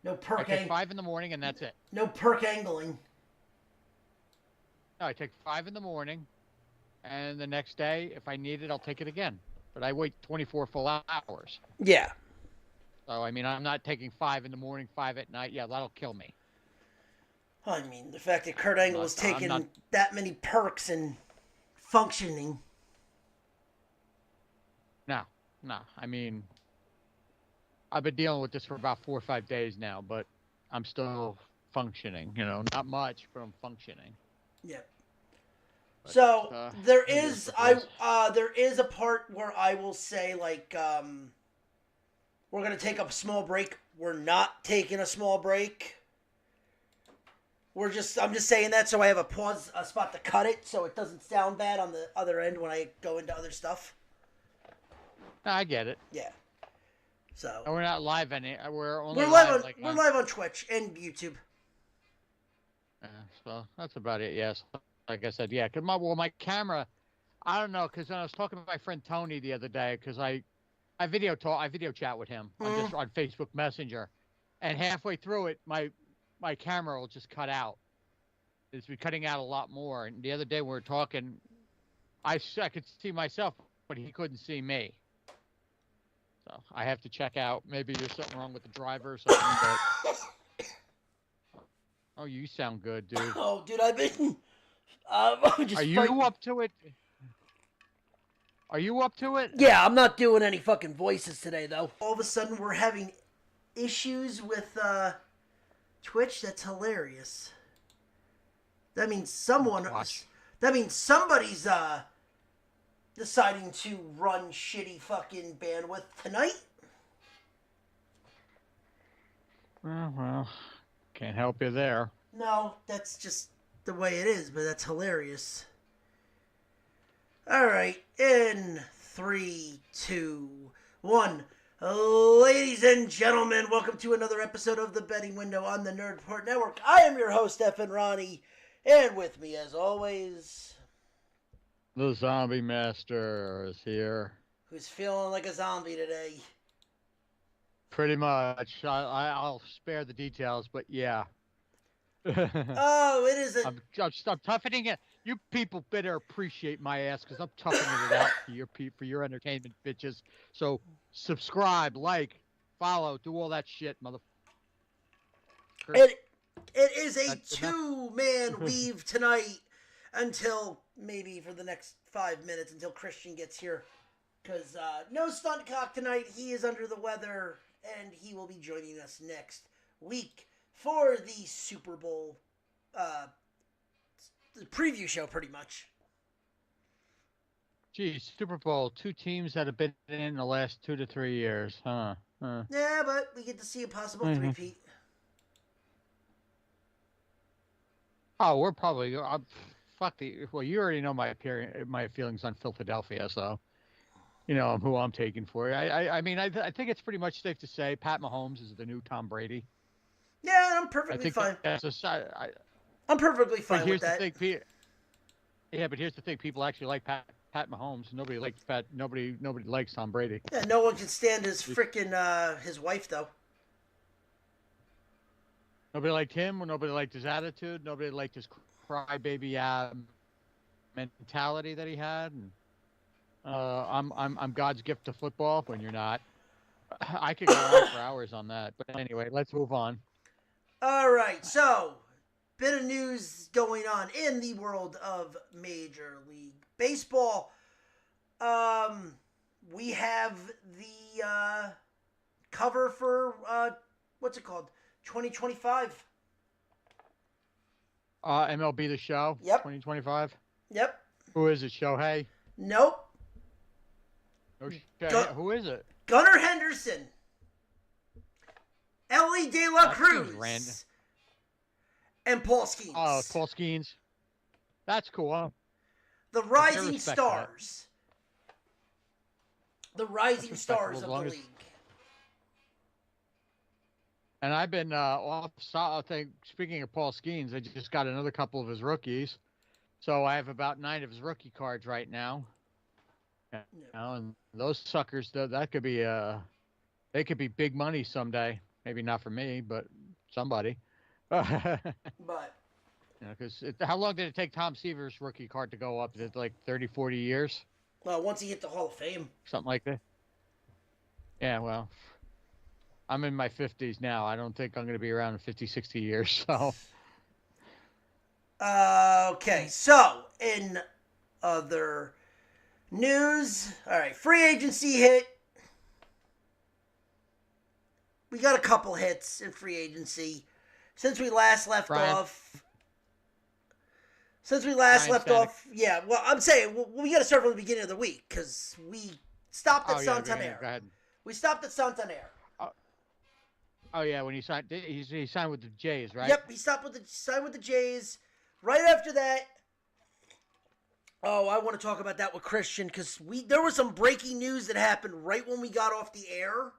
No I perk take ang- 5 in the morning and that's it. no perk angling. No, I take 5 in the morning, and the next day, if I need it, I'll take it again. But I wait 24 full hours. Yeah. So I mean, I'm not taking 5 in the morning, 5 at night. Yeah, that'll kill me. I mean, the fact that Kurt I'm Angle not. is I'm not. taking that many perks and functioning. No, no. I mean, I've been dealing with this for about 4 or 5 days now, but I'm still functioning. Not much, but I'm functioning. Yep. But So there it is is what it is. there is a part where I will say like we're gonna take a small break. We're not taking a small break. I'm just saying that so I have a spot to cut it so it doesn't sound bad on the other end when I go into other stuff. No, I get it. Yeah. So And we're not live any. We're only we're live live on like we're on. live on Twitch and YouTube. So that's about it. Yes, like I said, yeah. Cause my camera. I don't know, cause when I was talking to my friend Tony the other day, cause I video chat with him on Mm. just on Facebook Messenger, and halfway through it, my camera will just cut out. It's been cutting out a lot more. And the other day we were talking, I could see myself, but he couldn't see me. So I have to check out. Maybe there's something wrong with the driver or something. But oh, you sound good, dude. Oh, dude, I've been I'm Are just you fighting. up to it? Are you up to it? Yeah, I'm not doing any fucking voices today though. All of a sudden we're having issues with Twitch. That's hilarious. That means someone. Watch. That means somebody's deciding to run shitty fucking bandwidth tonight. Well, can't help you there. No, that's just the way it is. But that's hilarious. All right, in 3, 2, 1. Ladies and gentlemen, welcome to another episode of the Betting Window on the Nerd Report Network. I am your host, Stefan Ronnie, and with me, as always, The Zombie Master is here. who's feeling like a zombie today. Pretty much. I'll spare the details, but yeah. Oh, it is a. I'm toughening it. You people better appreciate my ass because I'm toughening it out for your entertainment, bitches. So subscribe, like, follow, do all that shit, mother. It, it is a Enough. two-man weave tonight until maybe for the next 5 minutes until Christian gets here. Because no stunt cock tonight. He is under the weather, and he will be joining us next week for the Super Bowl the preview show, pretty much. Geez, Super Bowl, two teams that have been in the last 2 to 3 years, huh? Yeah, but we get to see a possible Mhm. three-peat. Oh, we're probably fuck the. Well, you already know my feelings on Philadelphia, so you know who I'm taking for you. I mean, I think it's pretty much safe to say Pat Mahomes is the new Tom Brady. Yeah, I'm I perfectly think fine. that's a. I'm perfectly But fine with here's the that. thing, yeah, but here's the thing: people actually like Pat Mahomes. Nobody likes Pat. Nobody likes Tom Brady. Yeah, no one can stand his freaking his wife though. Nobody liked him. Nobody liked his attitude. Nobody liked his crybaby mentality that he had. And I'm God's gift to football. When you're not, I could go on for hours on that. But anyway, let's move on. All right, so bit of news going on in the world of Major League Baseball. We have the cover for what's it called? 2025. MLB The Show. Yep. 2025. Yep. Who is it? Shohei. Nope. No, who is it? Gunnar Henderson. Ellie De La That seems random. Cruz. And Paul Skeens. Oh, Paul Skeens. That's cool. Huh? The I Rising respect Stars. The Rising That's Stars respectable, of as the long as- league. And I've been off. I think speaking of Paul Skeens, I just got another couple of his rookies, so I have about 9 of his rookie cards right now. You know, and those suckers, that could be they could be big money someday. Maybe not for me, but somebody. Because But how long did it take Tom Seaver's rookie card to go up? Is it like 30, 40 years? well, once he hit the Hall of Fame. Something like that? Yeah, well, I'm in my 50s now. I don't think I'm going to be around in 50, 60 years. So, Okay, so in other news, all right, free agency hit. We got a couple hits in free agency since we last left off. Since we last left off, yeah. Well, I'm saying we got to start from the beginning of the week because we stopped at Santander. Go ahead. We stopped at Santander. Oh yeah, when he signed, he signed with the Jays, right? Yep, he signed with the Jays. Right after that, I want to talk about that with Christian because there was some breaking news that happened right when we got off the air,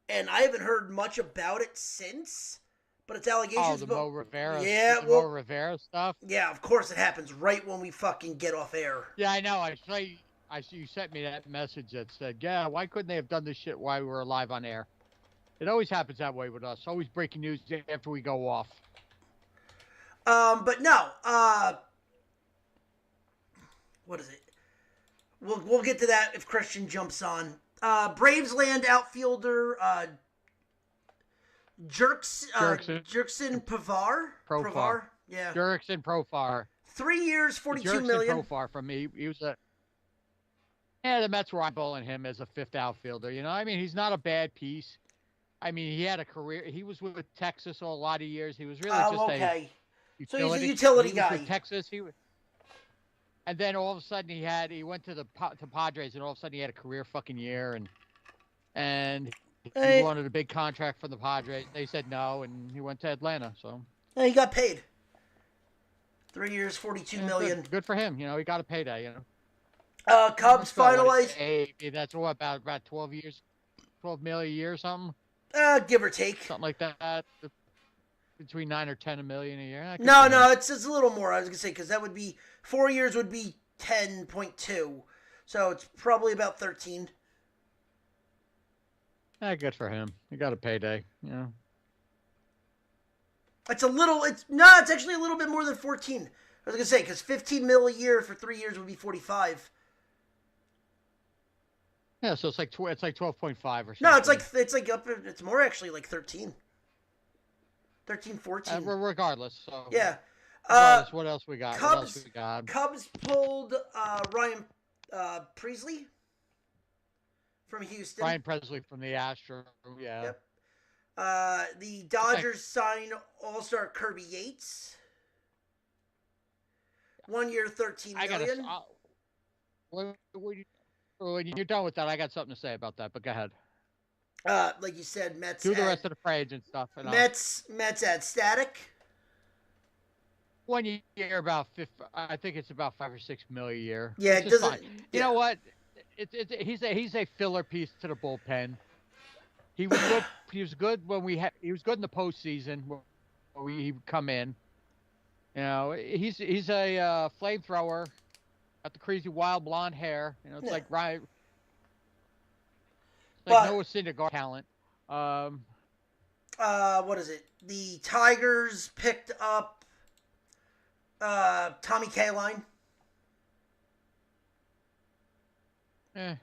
and I haven't heard much about it since. But it's allegations. Oh, the Mo Rivera. Yeah, Mo Rivera stuff. Yeah, of course it happens right when we fucking get off air. Yeah, I know. I see. You sent me that message that said, "Yeah, why couldn't they have done this shit while we were live on air?" It always happens that way with us. Always breaking news after we go off. But no. What is it? We'll get to that if Christian jumps on. Braves land outfielder Jurickson Profar. Yeah. Jurickson Profar. 3 years, $42 million. Profar from me. He was the Mets were eyeballing him as a fifth outfielder. You know, I mean, he's not a bad piece. I mean, he had a career. He was with Texas a lot of years. He was really just okay. So he's a utility guy. With Texas, and then all of a sudden he went to Padres, and all of a sudden he had a career fucking year, and he wanted a big contract from the Padres. They said no, and he went to Atlanta. So he got paid. 3 years, $42 million. Good for him. You know, he got a payday. You know. Cubs finalized. That's what about 12 years, $12 million a year or something. Give or take. Something like that. Between 9 or 10 million a year. No, it's a little more. I was gonna say because that would be 4 years would be 10.2, so it's probably about 13. Good for him. He got a payday. You know. It's actually a little bit more than 14. I was gonna say because 15 mil a year for 3 years would be 45. Yeah, so it's like 12.5 or something. No, it's more actually like 13. 13, 14. Regardless. So yeah. Regardless, what else we got? Cubs pulled Ryan Presley from Houston. Ryan Presley from the Astros. Yeah. Yep. The Dodgers signed All-Star Kirby Yates. 1 year, $13 million. When you're done with that, I got something to say about that, but go ahead. Like you said, Mets. Do the rest of the free agent stuff. Mets add Static. 1 year, I think it's about $5 or $6 million a year. Yeah, it doesn't. Fine. You know what? He's a filler piece to the bullpen. He was good. He was good when he was good in the postseason when he would come in. You know, he's a flamethrower. Got the crazy wild blonde hair. You know, it's like Ryan. Like Noah Syndergaard talent. What is it? The Tigers picked up Tommy Kaline. For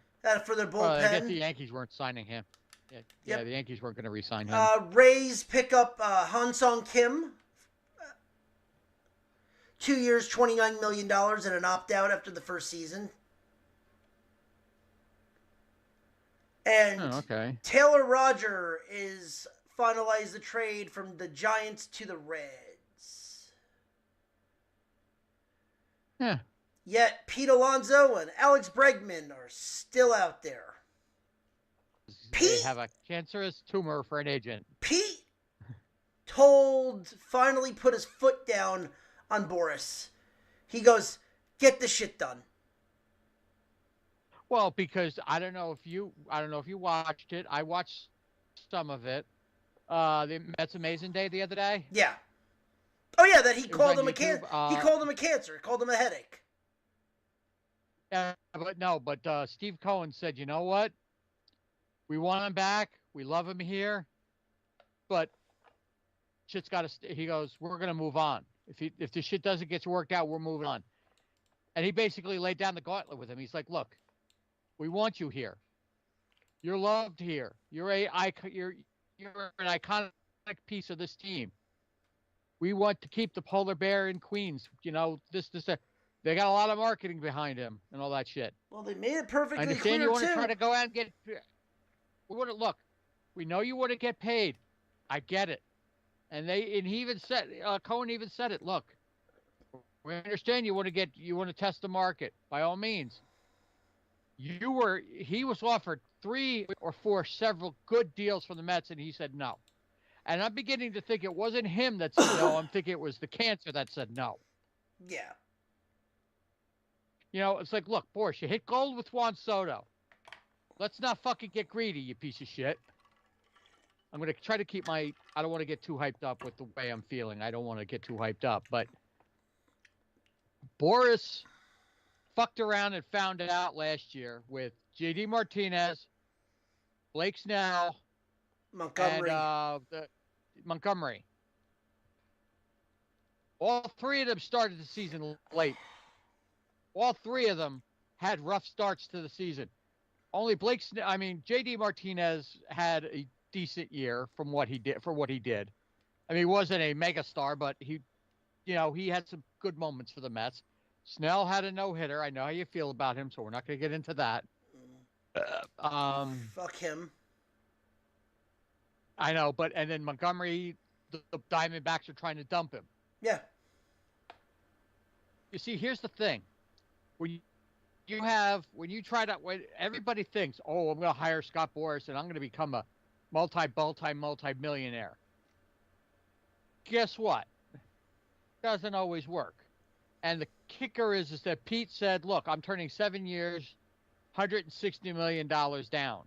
their bullpen. I guess the Yankees weren't signing him. Yeah, the Yankees weren't going to re-sign him. Rays pick up Han-Sung Kim. 2 years, $29 million, and an opt-out after the first season. And Taylor Roger is finalized the trade from the Giants to the Reds. Yeah. Yet Pete Alonso and Alex Bregman are still out there. They have a cancerous tumor for an agent. Pete finally put his foot down on Boris. He goes, get the shit done. Well, because I don't know if you watched it. I watched some of it. The Mets Amazing Day the other day. Yeah. Oh yeah, that he called him a cancer. He called him a cancer. He called him a headache. Yeah, but Steve Cohen said, you know what? We want him back. We love him here. but shit's got to. He goes, we're gonna move on. If the shit doesn't get worked out, we're moving on. And he basically laid down the gauntlet with him. He's like, look, we want you here. You're loved here. You're an iconic piece of this team. We want to keep the polar bear in Queens. You know, this. They got a lot of marketing behind him and all that shit. Well, they made it perfectly I clear, understand you want too. to try to go out and get. We want to look. We know you want to get paid. I get it. And he even said, Cohen even said it. Look, we understand you want to test the market by all means. He was offered 3 or 4 several good deals from the Mets, and he said no. And I'm beginning to think it wasn't him that said no. I'm thinking it was the cancer that said no. Yeah. You know, it's like, look, Boris, you hit gold with Juan Soto. Let's not fucking get greedy, you piece of shit. I'm going to try to keep I don't want to get too hyped up with the way I'm feeling. I don't want to get too hyped up. But Boris fucked around and found it out last year with J.D. Martinez, Blake Snell, Montgomery. and Montgomery. All 3 of them started the season late. All 3 of them had rough starts to the season. Only J.D. Martinez had a decent year from what he did. I mean, he wasn't a megastar, but he had some good moments for the Mets. Snell had a no-hitter. I know how you feel about him, so we're not going to get into that. Fuck him. I know, and then Montgomery, the Diamondbacks are trying to dump him. Yeah. You see, here's the thing. When everybody thinks, oh, I'm going to hire Scott Boras and I'm going to become a multi-millionaire. Guess what? Doesn't always work. And the kicker is that Pete said, look, I'm turning 7 years, $160 million down.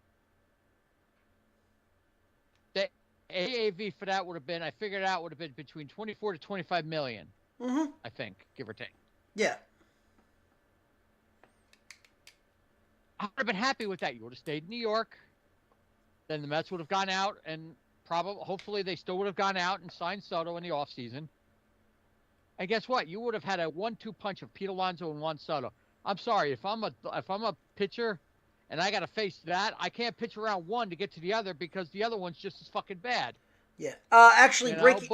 The AAV for that would have been, I figured it out, would have been between 24 to 25 million. Mm-hmm. I think, give or take. Yeah. I would have been happy with that. You would have stayed in New York. Then the Mets would have gone out and hopefully they still would have gone out and signed Soto in the offseason. And guess what? You would have had a 1-2 punch of Pete Alonso and Juan Soto. I'm sorry, if I'm a pitcher and I got to face that, I can't pitch around one to get to the other because the other one's just as fucking bad. Yeah. Actually, breaking.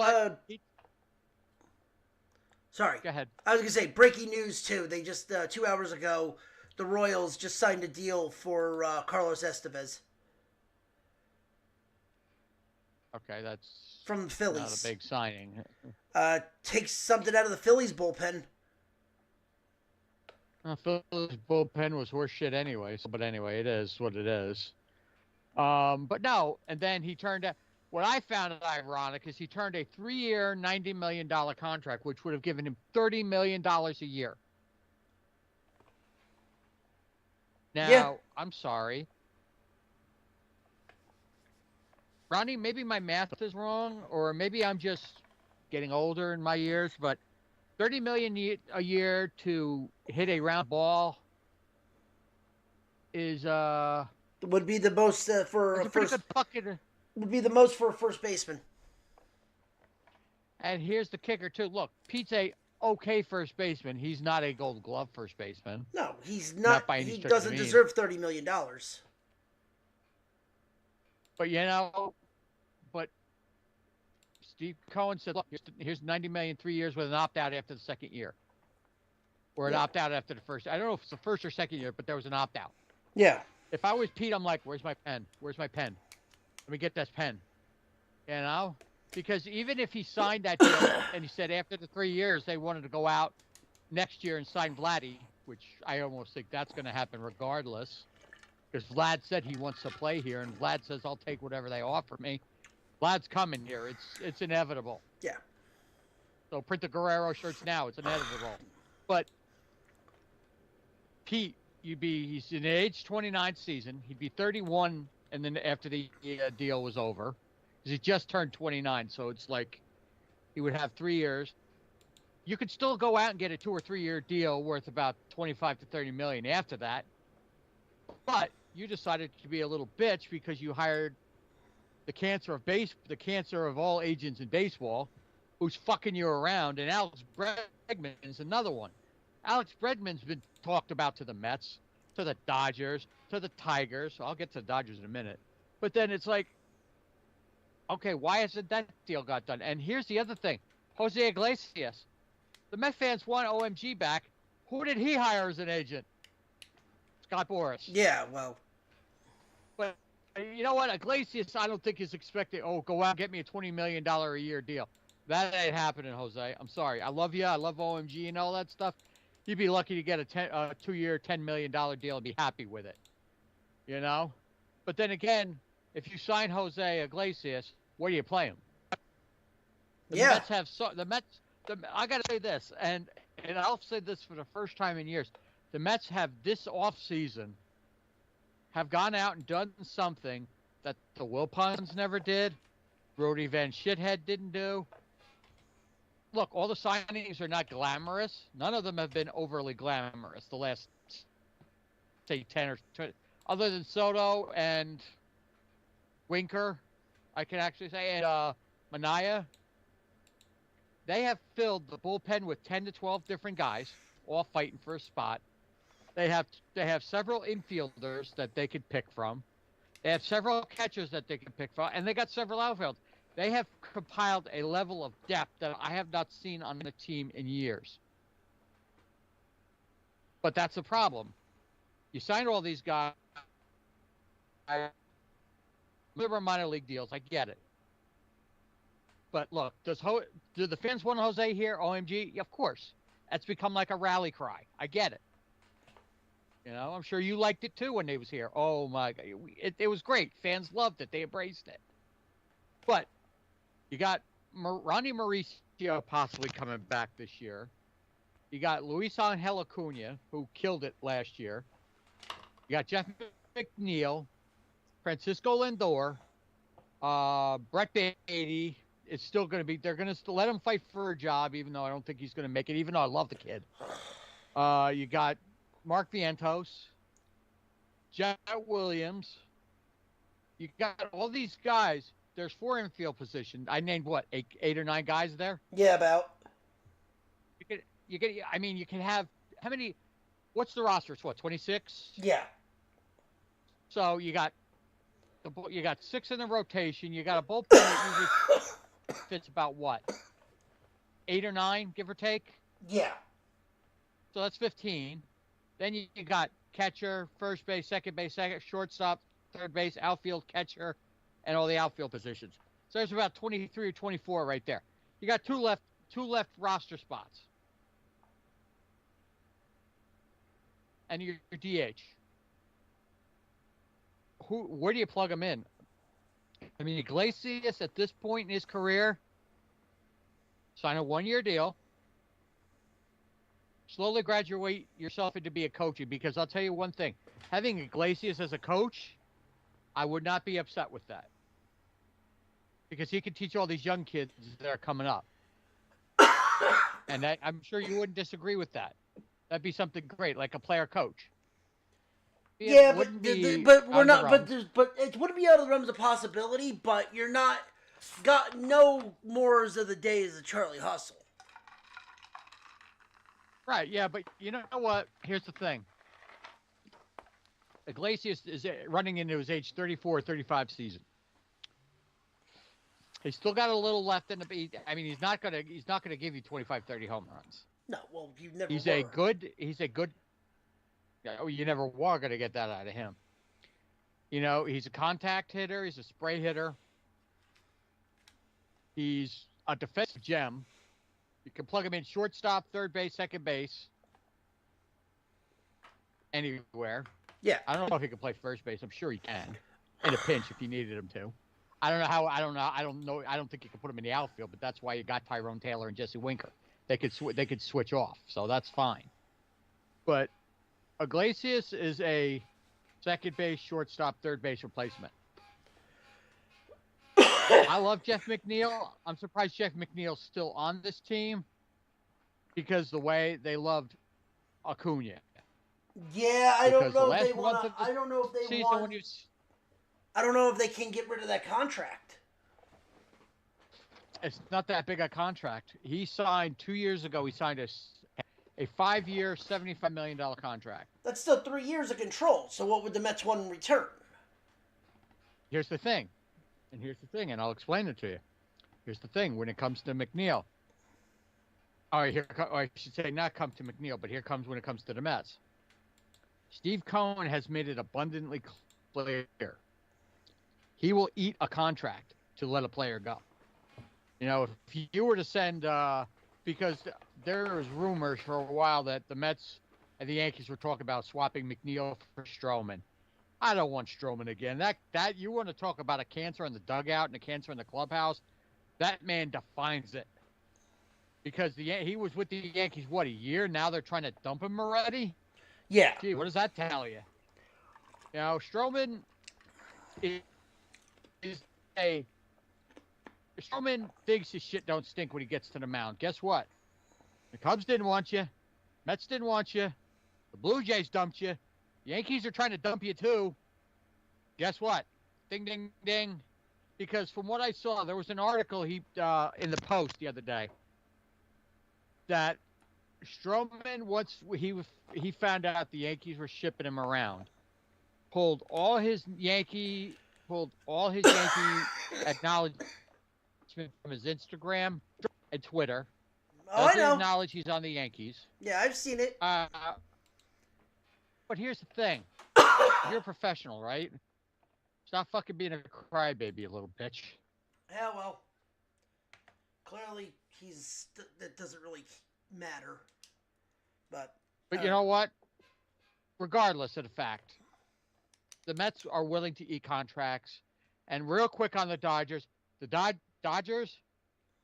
Sorry. Go ahead. I was gonna say breaking news too. They just 2 hours ago, the Royals just signed a deal for Carlos Estevez. Okay, that's from the Phillies. Not a big signing. Takes something out of the Phillies bullpen. Phillies bullpen was horse shit anyway. But anyway, it is what it is. But no, and then he turned out. What I found ironic is he turned a 3-year, $90 million contract, which would have given him $30 million a year. Now, yeah. I'm sorry. Ronnie, maybe my math is wrong, or maybe I'm just getting older in my years, but $30 million a year to hit a round ball is would be the most for a first. Would be the most for a first baseman. And here's the kicker too. Look, Pete's a okay first baseman. He's not a Gold Glove first baseman. No, he's not. He doesn't deserve $30 million. But but Steve Cohen said, "Look, here's $90 million 3 years with an opt-out after the second year, or an opt-out after the first. I don't know if it's the first or second year, but there was an opt-out." Yeah. If I was Pete, I'm like, "Where's my pen? Where's my pen? Let me get this pen." You know, because even if he signed that deal and he said after the 3 years they wanted to go out next year and sign Vladdy, which I almost think that's going to happen regardless. Because Vlad said he wants to play here, and Vlad says, I'll take whatever they offer me. Vlad's coming here. It's inevitable. Yeah. So print the Guerrero shirts now. It's inevitable. But Pete, he's in the age 29 season. He'd be 31, and then after the deal was over. Because he just turned 29, so it's like he would have 3 years. You could still go out and get a 2 or 3 year deal worth about 25 to 30 million after that. But you decided to be a little bitch because you hired the cancer of all agents in baseball, who's fucking you around, and Alex Bregman's another one. Alex Bregman's been talked about to the Mets, to the Dodgers, to the Tigers. I'll get to the Dodgers in a minute. But then it's like, okay, why hasn't that deal got done? And here's the other thing. Jose Iglesias. The Met fans want OMG back. Who did he hire as an agent? Scott Boras. Yeah, well. But you know what? Iglesias, I don't think is expecting, go out and get me a $20 million a year deal. That ain't happening, Jose. I'm sorry. I love you. I love OMG and all that stuff. You'd be lucky to get a 2-year, $10 million deal and be happy with it. You know? But then again, if you sign Jose Iglesias, where do you play him? The Mets have I got to say this, and I'll say this for the first time in years. The Mets have this offseason have gone out and done something that the Wilpons never did, Brody Van Shithead didn't do. Look, all the signings are not glamorous. None of them have been overly glamorous the last, say, 10 or 20, other than Soto and Winker, I can actually say, and Manaea. They have filled the bullpen with 10 to 12 different guys, all fighting for a spot. They have several infielders that they could pick from. They have several catchers that they can pick from, and they got several outfield. They have compiled a level of depth that I have not seen on the team in years. But that's the problem. You signed all these guys. Liver minor league deals. I get it. But look, do the fans want Jose here? OMG? Yeah, of course. That's become like a rally cry. I get it. You know, I'm sure you liked it too when he was here. Oh my God. It was great. Fans loved it. They embraced it. But you got Ronnie Mauricio possibly coming back this year. You got Luis Angel Acuna, who killed it last year. You got Jeff McNeil, Francisco Lindor, Brett Beatty. It's still going to be, they're going to let him fight for a job, even though I don't think he's going to make it, even though I love the kid. You got Mark Vientos, Jet Williams. You got all these guys. There's 4 infield positions. I named what, eight or nine guys there? Yeah, about. You can have, how many, what's the roster? It's what, 26? Yeah. So you got 6 in the rotation. You got a bullpen that usually fits about what, 8 or 9, give or take? Yeah. So that's 15. Then you got catcher, first base, second, shortstop, third base, outfield, catcher, and all the outfield positions. So there's about 23 or 24 right there. You got two left roster spots. And your DH. Where do you plug him in? I mean, Iglesias at this point in his career, sign a 1-year deal. Slowly graduate yourself into be a coach, because I'll tell you one thing. Having Iglesias as a coach, I would not be upset with that. Because he can teach all these young kids that are coming up. And I'm sure you wouldn't disagree with that. That'd be something great, like a player coach. Yeah, but we're not. But it wouldn't be out of the realms of possibility. But you're not got no mores of the days of Charlie Hustle. Right. Yeah, but you know what? Here's the thing. Iglesias is running into his age 34, 35 season. He's still got a little left in the. I mean, he's not gonna give you 25, 30 home runs. No, well, you never. He's a good. You never were going to get that out of him. You know, he's a contact hitter. He's a spray hitter. He's a defensive gem. You can plug him in shortstop, third base, second base, anywhere. Yeah. I don't know if he can play first base. I'm sure he can, in a pinch if you needed him to. I don't know how. I don't know. I don't think you can put him in the outfield, but that's why you got Tyrone Taylor and Jesse Winker. They could switch off, so that's fine. But Iglesias is a second base, shortstop, third base replacement. I love Jeff McNeil. I'm surprised Jeff McNeil's still on this team because the way they loved Acuna. Yeah, I don't know if they want. I don't know if they want. I don't know if they can get rid of that contract. It's not that big a contract. He signed 2 years ago. He signed a 5-year, $75 million contract. That's still 3 years of control. So what would the Mets want in return? Here's the thing, and I'll explain it to you. Here's the thing: when it comes to McNeil, or I should say, not come to McNeil, but here comes when it comes to the Mets. Steve Cohen has made it abundantly clear he will eat a contract to let a player go. If you were to send, because there was rumors for a while that the Mets and the Yankees were talking about swapping McNeil for Stroman. I don't want Stroman again. That you want to talk about a cancer in the dugout and a cancer in the clubhouse? That man defines it. Because he was with the Yankees, what, a year? Now they're trying to dump him already? Yeah. Gee, what does that tell you? Stroman Stroman thinks his shit don't stink when he gets to the mound. Guess what? The Cubs didn't want you. Mets didn't want you. The Blue Jays dumped you. Yankees are trying to dump you too. Guess what? Ding, ding, ding. Because from what I saw, there was an article in the Post the other day that Stroman, once he found out the Yankees were shipping him around, pulled all his Yankee acknowledgement from his Instagram and Twitter. Oh, I know. Acknowledge he's on the Yankees. Yeah, I've seen it. But here's the thing: you're a professional, right? Stop fucking being a crybaby, you little bitch. Yeah, well, clearly that doesn't really matter. But you know what? Regardless of the fact, the Mets are willing to eat contracts. And real quick on the Dodgers, Dodgers,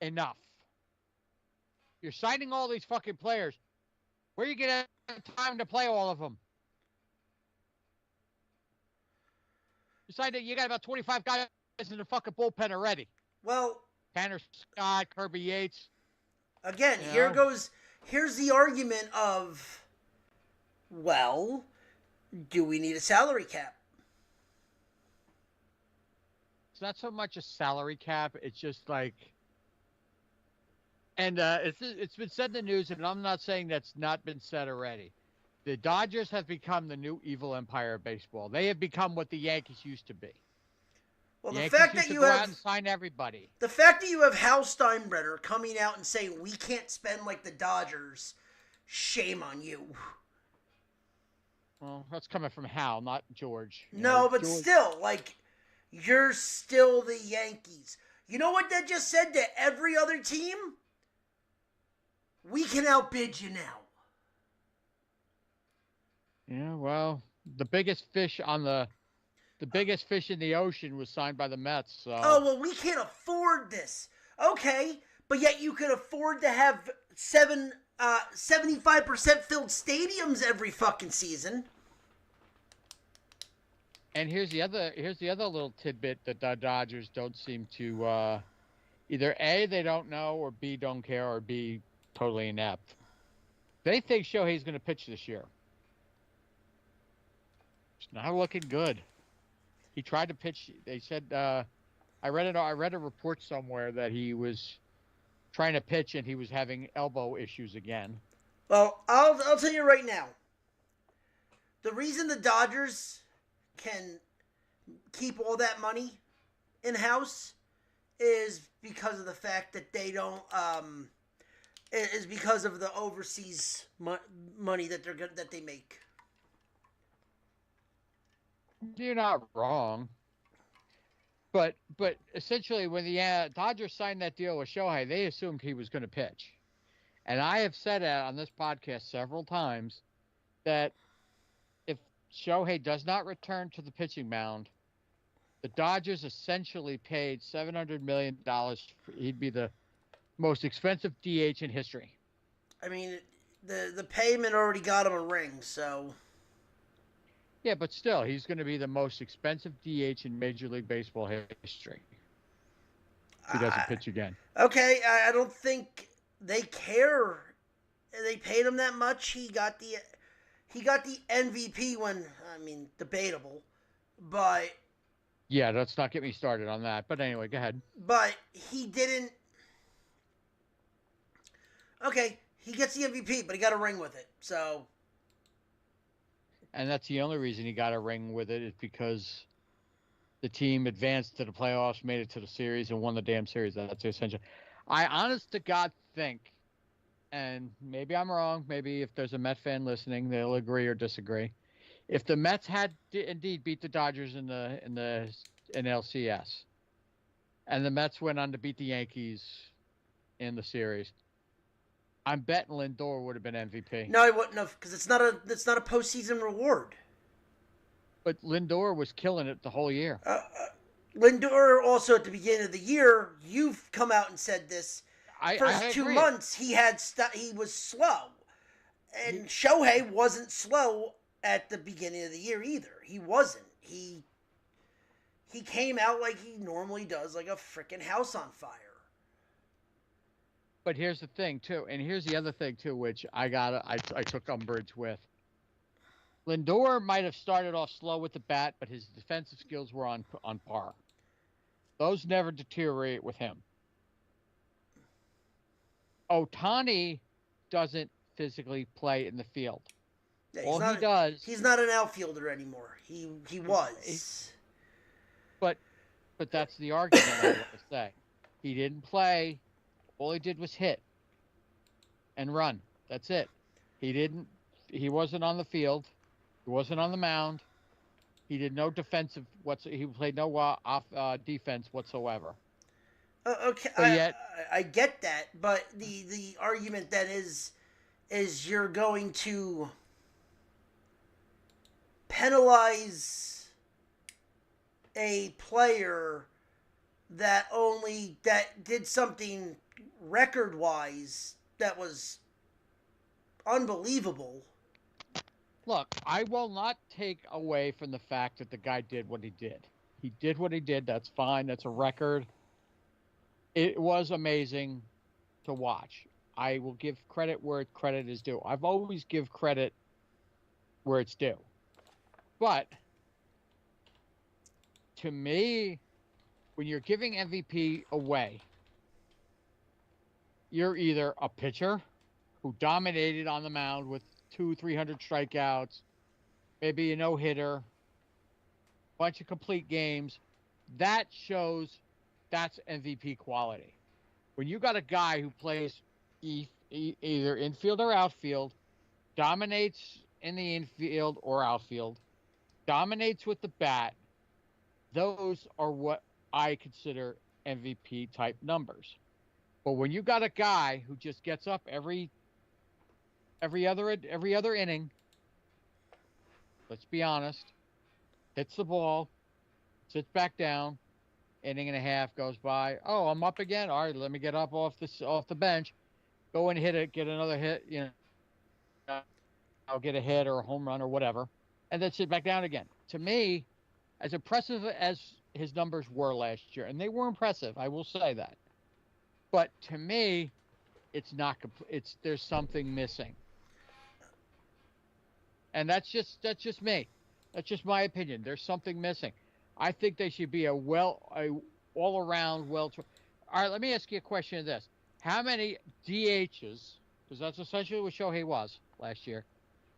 enough. You're signing all these fucking players. Where are you going to have time to play all of them? You got about 25 guys in the fucking bullpen already. Well, Tanner Scott, Kirby Yates. Again, here's the argument of, well, do we need a salary cap? It's not so much a salary cap. It's just like, and it's been said in the news, and I'm not saying that's not been said already. The Dodgers have become the new evil empire of baseball. They have become what the Yankees used to be. Well, the fact that you go out and sign everybody. The fact that you have Hal Steinbrenner coming out and saying we can't spend like the Dodgers, shame on you. Well, that's coming from Hal, not George. But still, you're still the Yankees. You know what that just said to every other team? We can outbid you now. Yeah, well, the biggest fish in the ocean was signed by the Mets. So. Oh, well, we can't afford this. Okay, but yet you can afford to have 75% filled stadiums every fucking season. And here's the other little tidbit that the Dodgers don't seem to either A, they don't know, or B, don't care, or B, totally inept. They think Shohei's going to pitch this year. It's not looking good. He tried to pitch. They said I read a report somewhere that he was trying to pitch and he was having elbow issues again. Well, I'll tell you right now. The reason the Dodgers can keep all that money in house is because of the fact that they don't is because of the overseas money that they make. You're not wrong. But essentially, when the Dodgers signed that deal with Shohei, they assumed he was going to pitch. And I have said that on this podcast several times that if Shohei does not return to the pitching mound, the Dodgers essentially paid $700 million. He'd be the most expensive DH in history. I mean, the payment already got him a ring, so... Yeah, but still, he's going to be the most expensive DH in Major League Baseball history. If he doesn't pitch again. Okay, I don't think they care. They paid him that much. He got the MVP when, debatable, but Yeah, let's not get me started on that. But anyway, go ahead. But he didn't. Okay, he gets the MVP, but he got a ring with it. So And that's the only reason he got a ring with it is because the team advanced to the playoffs, made it to the series, and won the damn series. That's the essential. I honest to God think, and maybe I'm wrong. Maybe if there's a Met fan listening, they'll agree or disagree. If the Mets had indeed beat the Dodgers in the NLCS, and the Mets went on to beat the Yankees in the series, I'm betting Lindor would have been MVP. no, he wouldn't have because it's not a postseason reward. But Lindor was killing it the whole year. Lindor also at the beginning of the year, you've come out and said this. First I 2 agree. months he was slow, and Shohei wasn't slow at the beginning of the year either. He wasn't. He came out like he normally does, like a freaking house on fire. But here's the thing too, and here's the other thing too, which I took umbrage with. Lindor might have started off slow with the bat, but his defensive skills were on par. Those never deteriorate with him. Ohtani doesn't physically play in the field. Yeah, All he does. He's not an outfielder anymore. He was. But that's the argument I want to say. He didn't play. All he did was hit and run. That's it. He wasn't on the field. He wasn't on the mound. He did no defensive. He played no defense whatsoever. Okay, I get that, but the argument then is you're going to penalize a player that did something record wise that was unbelievable. Look, I will not take away from the fact that the guy did what he did. He did what he did. That's fine. That's a record. It was amazing to watch. I will give credit where credit is due. I've always give credit where it's due. But to me, when you're giving MVP away, you're either a pitcher who dominated on the mound with 200-300 strikeouts, maybe a no-hitter, bunch of complete games. That shows that's MVP quality. When you got a guy who plays either infield or outfield, dominates in the infield or outfield, dominates with the bat, those are what I consider MVP type numbers. But when you got a guy who just gets up every other inning, let's be honest, hits the ball, sits back down, inning and a half goes by. Oh, I'm up again. All right, let me get up off the bench, go and hit it, get another hit. I'll get a hit or a home run or whatever, and then sit back down again. To me, as impressive as his numbers were last year, and they were impressive, I will say that. But to me, it's not. There's something missing, and that's just me. That's just my opinion. There's something missing. I think they should be a all-around All right, let me ask you a question of this: how many DHs? Because that's essentially what Shohei was last year.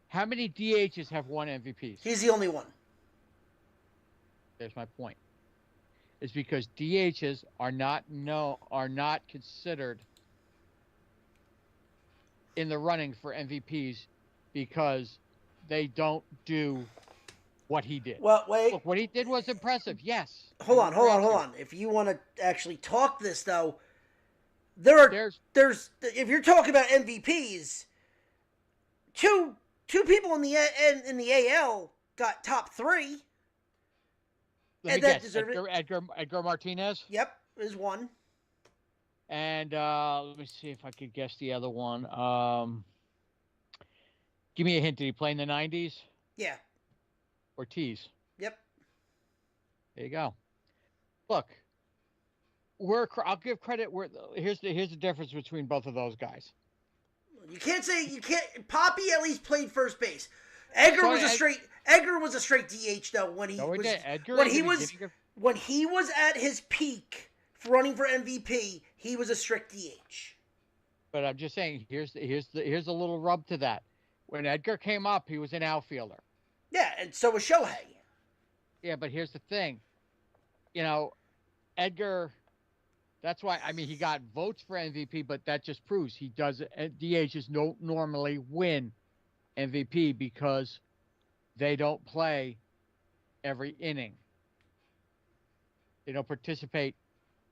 How many DHs have won MVPs? He's the only one. There's my point. Is because DHs are not considered in the running for MVPs because they don't do what he did. Well, wait. Look, what he did was impressive. Yes. Hold on. If you want to actually talk this though, there's if you're talking about MVPs, two people in the AL got top 3. Let me guess. Edgar Martinez? Yep, is one. And let me see if I could guess the other one. Give me a hint. Did he play in the 90s? Yeah. Ortiz. Yep. There you go. Look, I'll give credit where here's the difference between both of those guys. You can't. Poppy at least played first base. Edgar was a straight DH though when he When he was at his peak for running for MVP, he was a strict DH. But I'm just saying, here's a little rub to that. When Edgar came up, he was an outfielder. Yeah, and so was Shohei. Yeah, but here's the thing. Edgar. That's why he got votes for MVP, but that just proves he doesn't. DHs don't normally win MVP because they don't play every inning. They don't participate.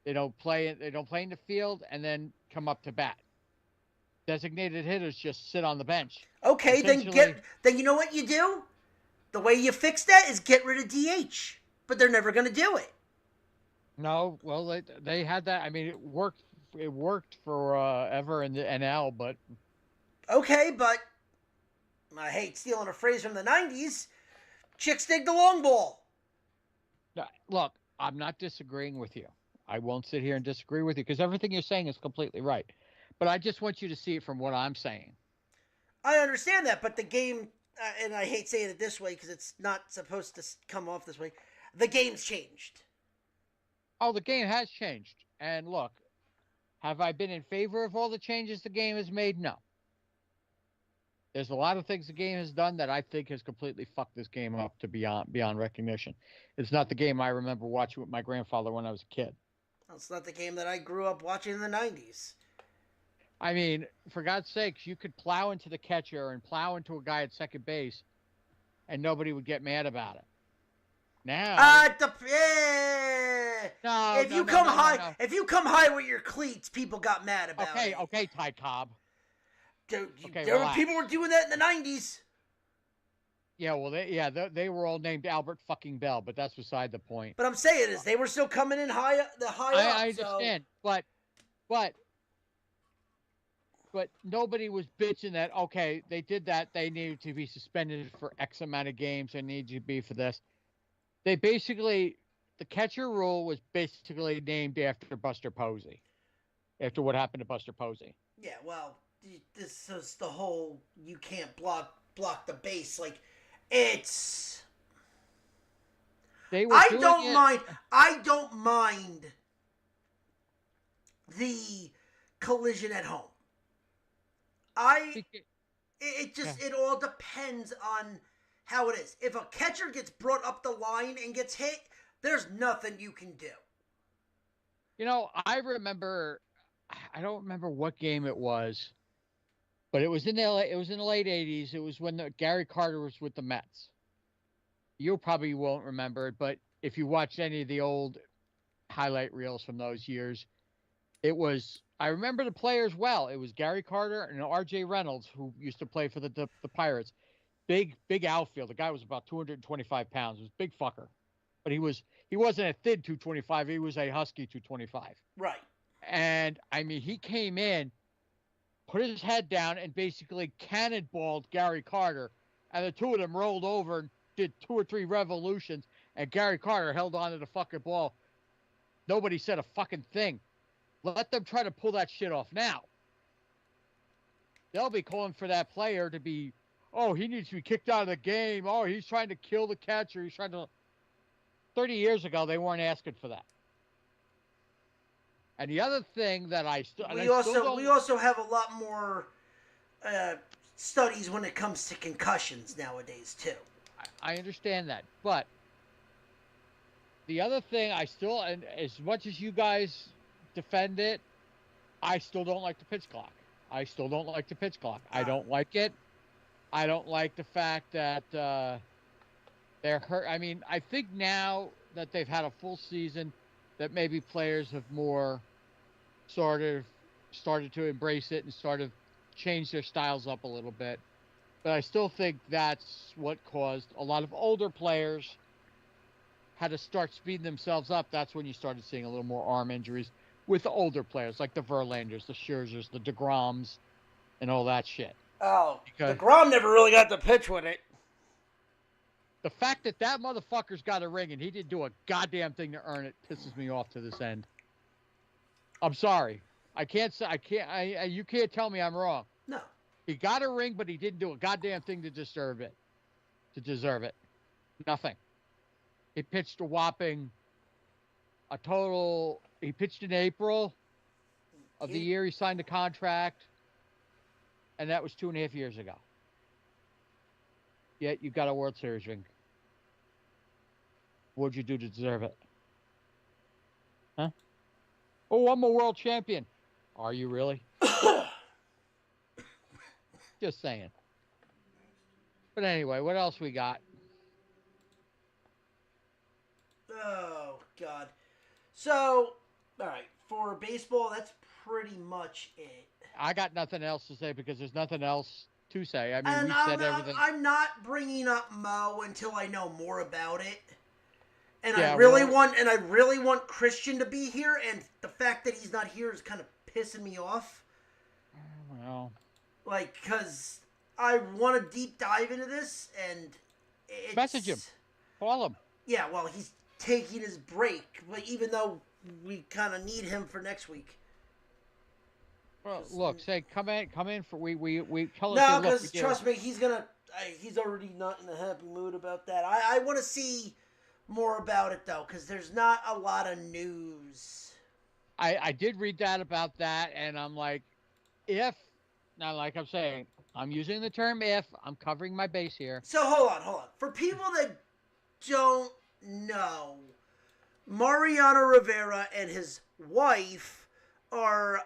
They don't play in the field and then come up to bat. Designated hitters just sit on the bench. Okay, then you know what you do? The way you fix that is get rid of DH. But they're never going to do it. No, well, they had that. It worked. It worked for ever in the NL, but okay, but I hate stealing a phrase from the '90s. Chicks dig the long ball. Look, I'm not disagreeing with you. I won't sit here and disagree with you because everything you're saying is completely right. But I just want you to see it from what I'm saying. I understand that, but the game, and I hate saying it this way because it's not supposed to come off this way, the game's changed. Oh, the game has changed. And look, have I been in favor of all the changes the game has made? No. There's a lot of things the game has done that I think has completely fucked this game up to beyond recognition. It's not the game I remember watching with my grandfather when I was a kid. It's not the game that I grew up watching in the 90s. For God's sakes, you could plow into the catcher and plow into a guy at second base, and nobody would get mad about it. Now, if you come high with your cleats, people got mad about it. Okay, Ty Cobb. People were doing that in the 90s. Yeah, well, they were all named Albert fucking Bell, but that's beside the point. But I'm saying is they were still coming in high up. I understand, so. But nobody was bitching that, okay, they did that, they needed to be suspended for X amount of games, they needed to be for this. They basically, the catcher rule was basically named after Buster Posey, after what happened to Buster Posey. Yeah, well, this is the whole you can't block the base. Like, it's... I don't mind the collision at home. It all depends on how it is. If a catcher gets brought up the line and gets hit, there's nothing you can do. I don't remember what game it was, but it was in the late 80s. It was when Gary Carter was with the Mets. You probably won't remember it, but if you watched any of the old highlight reels from those years, I remember the players well. It was Gary Carter and R.J. Reynolds, who used to play for the Pirates. Big outfield. The guy was about 225 pounds. He was a big fucker. But he wasn't a thin 225. He was a husky 225. Right. And, he came in, put his head down, and basically cannonballed Gary Carter. And the two of them rolled over and did 2 or 3 revolutions. And Gary Carter held on to the fucking ball. Nobody said a fucking thing. Let them try to pull that shit off now. They'll be calling for that player to be, he needs to be kicked out of the game. Oh, he's trying to kill the catcher. He's trying to... 30 years ago, they weren't asking for that. And the other thing that we also have a lot more studies when it comes to concussions nowadays, too. I understand that. But the other thing and as much as you guys defend it, I still don't like the pitch clock. I don't like it. I don't like the fact that they're hurt. I think now that they've had a full season, that maybe players have more sort of started to embrace it and sort of change their styles up a little bit. But I still think that's what caused a lot of older players had to start speeding themselves up. That's when you started seeing a little more arm injuries with the older players like the Verlanders, the Scherzers, the DeGroms, and all that shit. Oh, DeGrom never really got the pitch with it. The fact that motherfucker's got a ring and he didn't do a goddamn thing to earn it pisses me off to this end. I'm sorry. You can't tell me I'm wrong. No. He got a ring, but he didn't do a goddamn thing to deserve it. Nothing. He pitched a whopping a total. He pitched in April of the year he signed the contract, and that was 2.5 years ago. Yet you got a World Series ring. What'd you do to deserve it? Huh? Oh, I'm a world champion. Are you really? Just saying. But anyway, what else we got? Oh, God. So, all right. For baseball, that's pretty much it. I got nothing else to say because there's nothing else to say. I mean, And we said everything. I'm not bringing up Mo until I know more about it. And Yeah, I really want Christian to be here, and the fact that he's not here is kind of pissing me off. Well, like, because I want to deep dive into this, and it's... Message him. Call him. Yeah, well, he's taking his break, but even though we kind of need him for next week. Well, look, say come in for we tell us. No, because trust me, he's already not in a happy mood about that. I want to see more about it though, because there's not a lot of news. I did read that about that, and I'm like, if now, like I'm saying, I'm using the term if. I'm covering my base here. So hold on. For people that don't know, Mariano Rivera and his wife are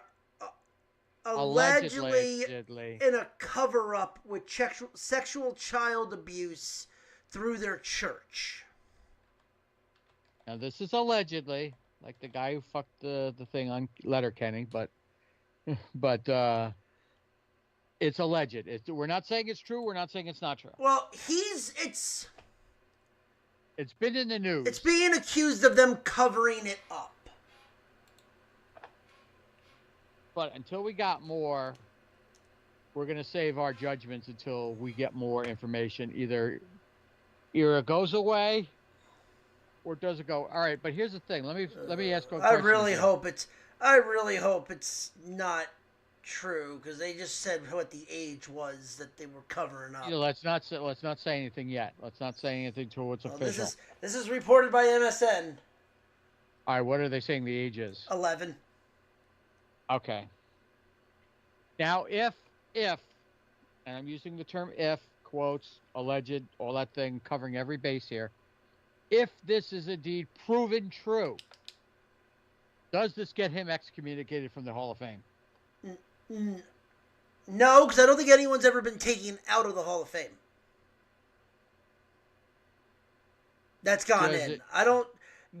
allegedly in a cover-up with sexual child abuse through their church. Now, this is allegedly, like the guy who fucked the thing on Letterkenny, but it's alleged. We're not saying it's true. We're not saying it's not true. Well, it's been in the news. It's being accused of them covering it up. But until we got more, we're going to save our judgments until we get more information. Either it goes away or does it go? All right, but here's the thing. Let me ask you a question. I really hope it's not true, because they just said what the age was that they were covering up. Let's not say anything yet. Let's not say anything till it's official. This is reported by MSN. All right, what are they saying the age is? 11. Okay. Now, if, and I'm using the term if, quotes, alleged, all that thing, covering every base here. If this is indeed proven true, does this get him excommunicated from the Hall of Fame? No, because I don't think anyone's ever been taken out of the Hall of Fame. That's gone in.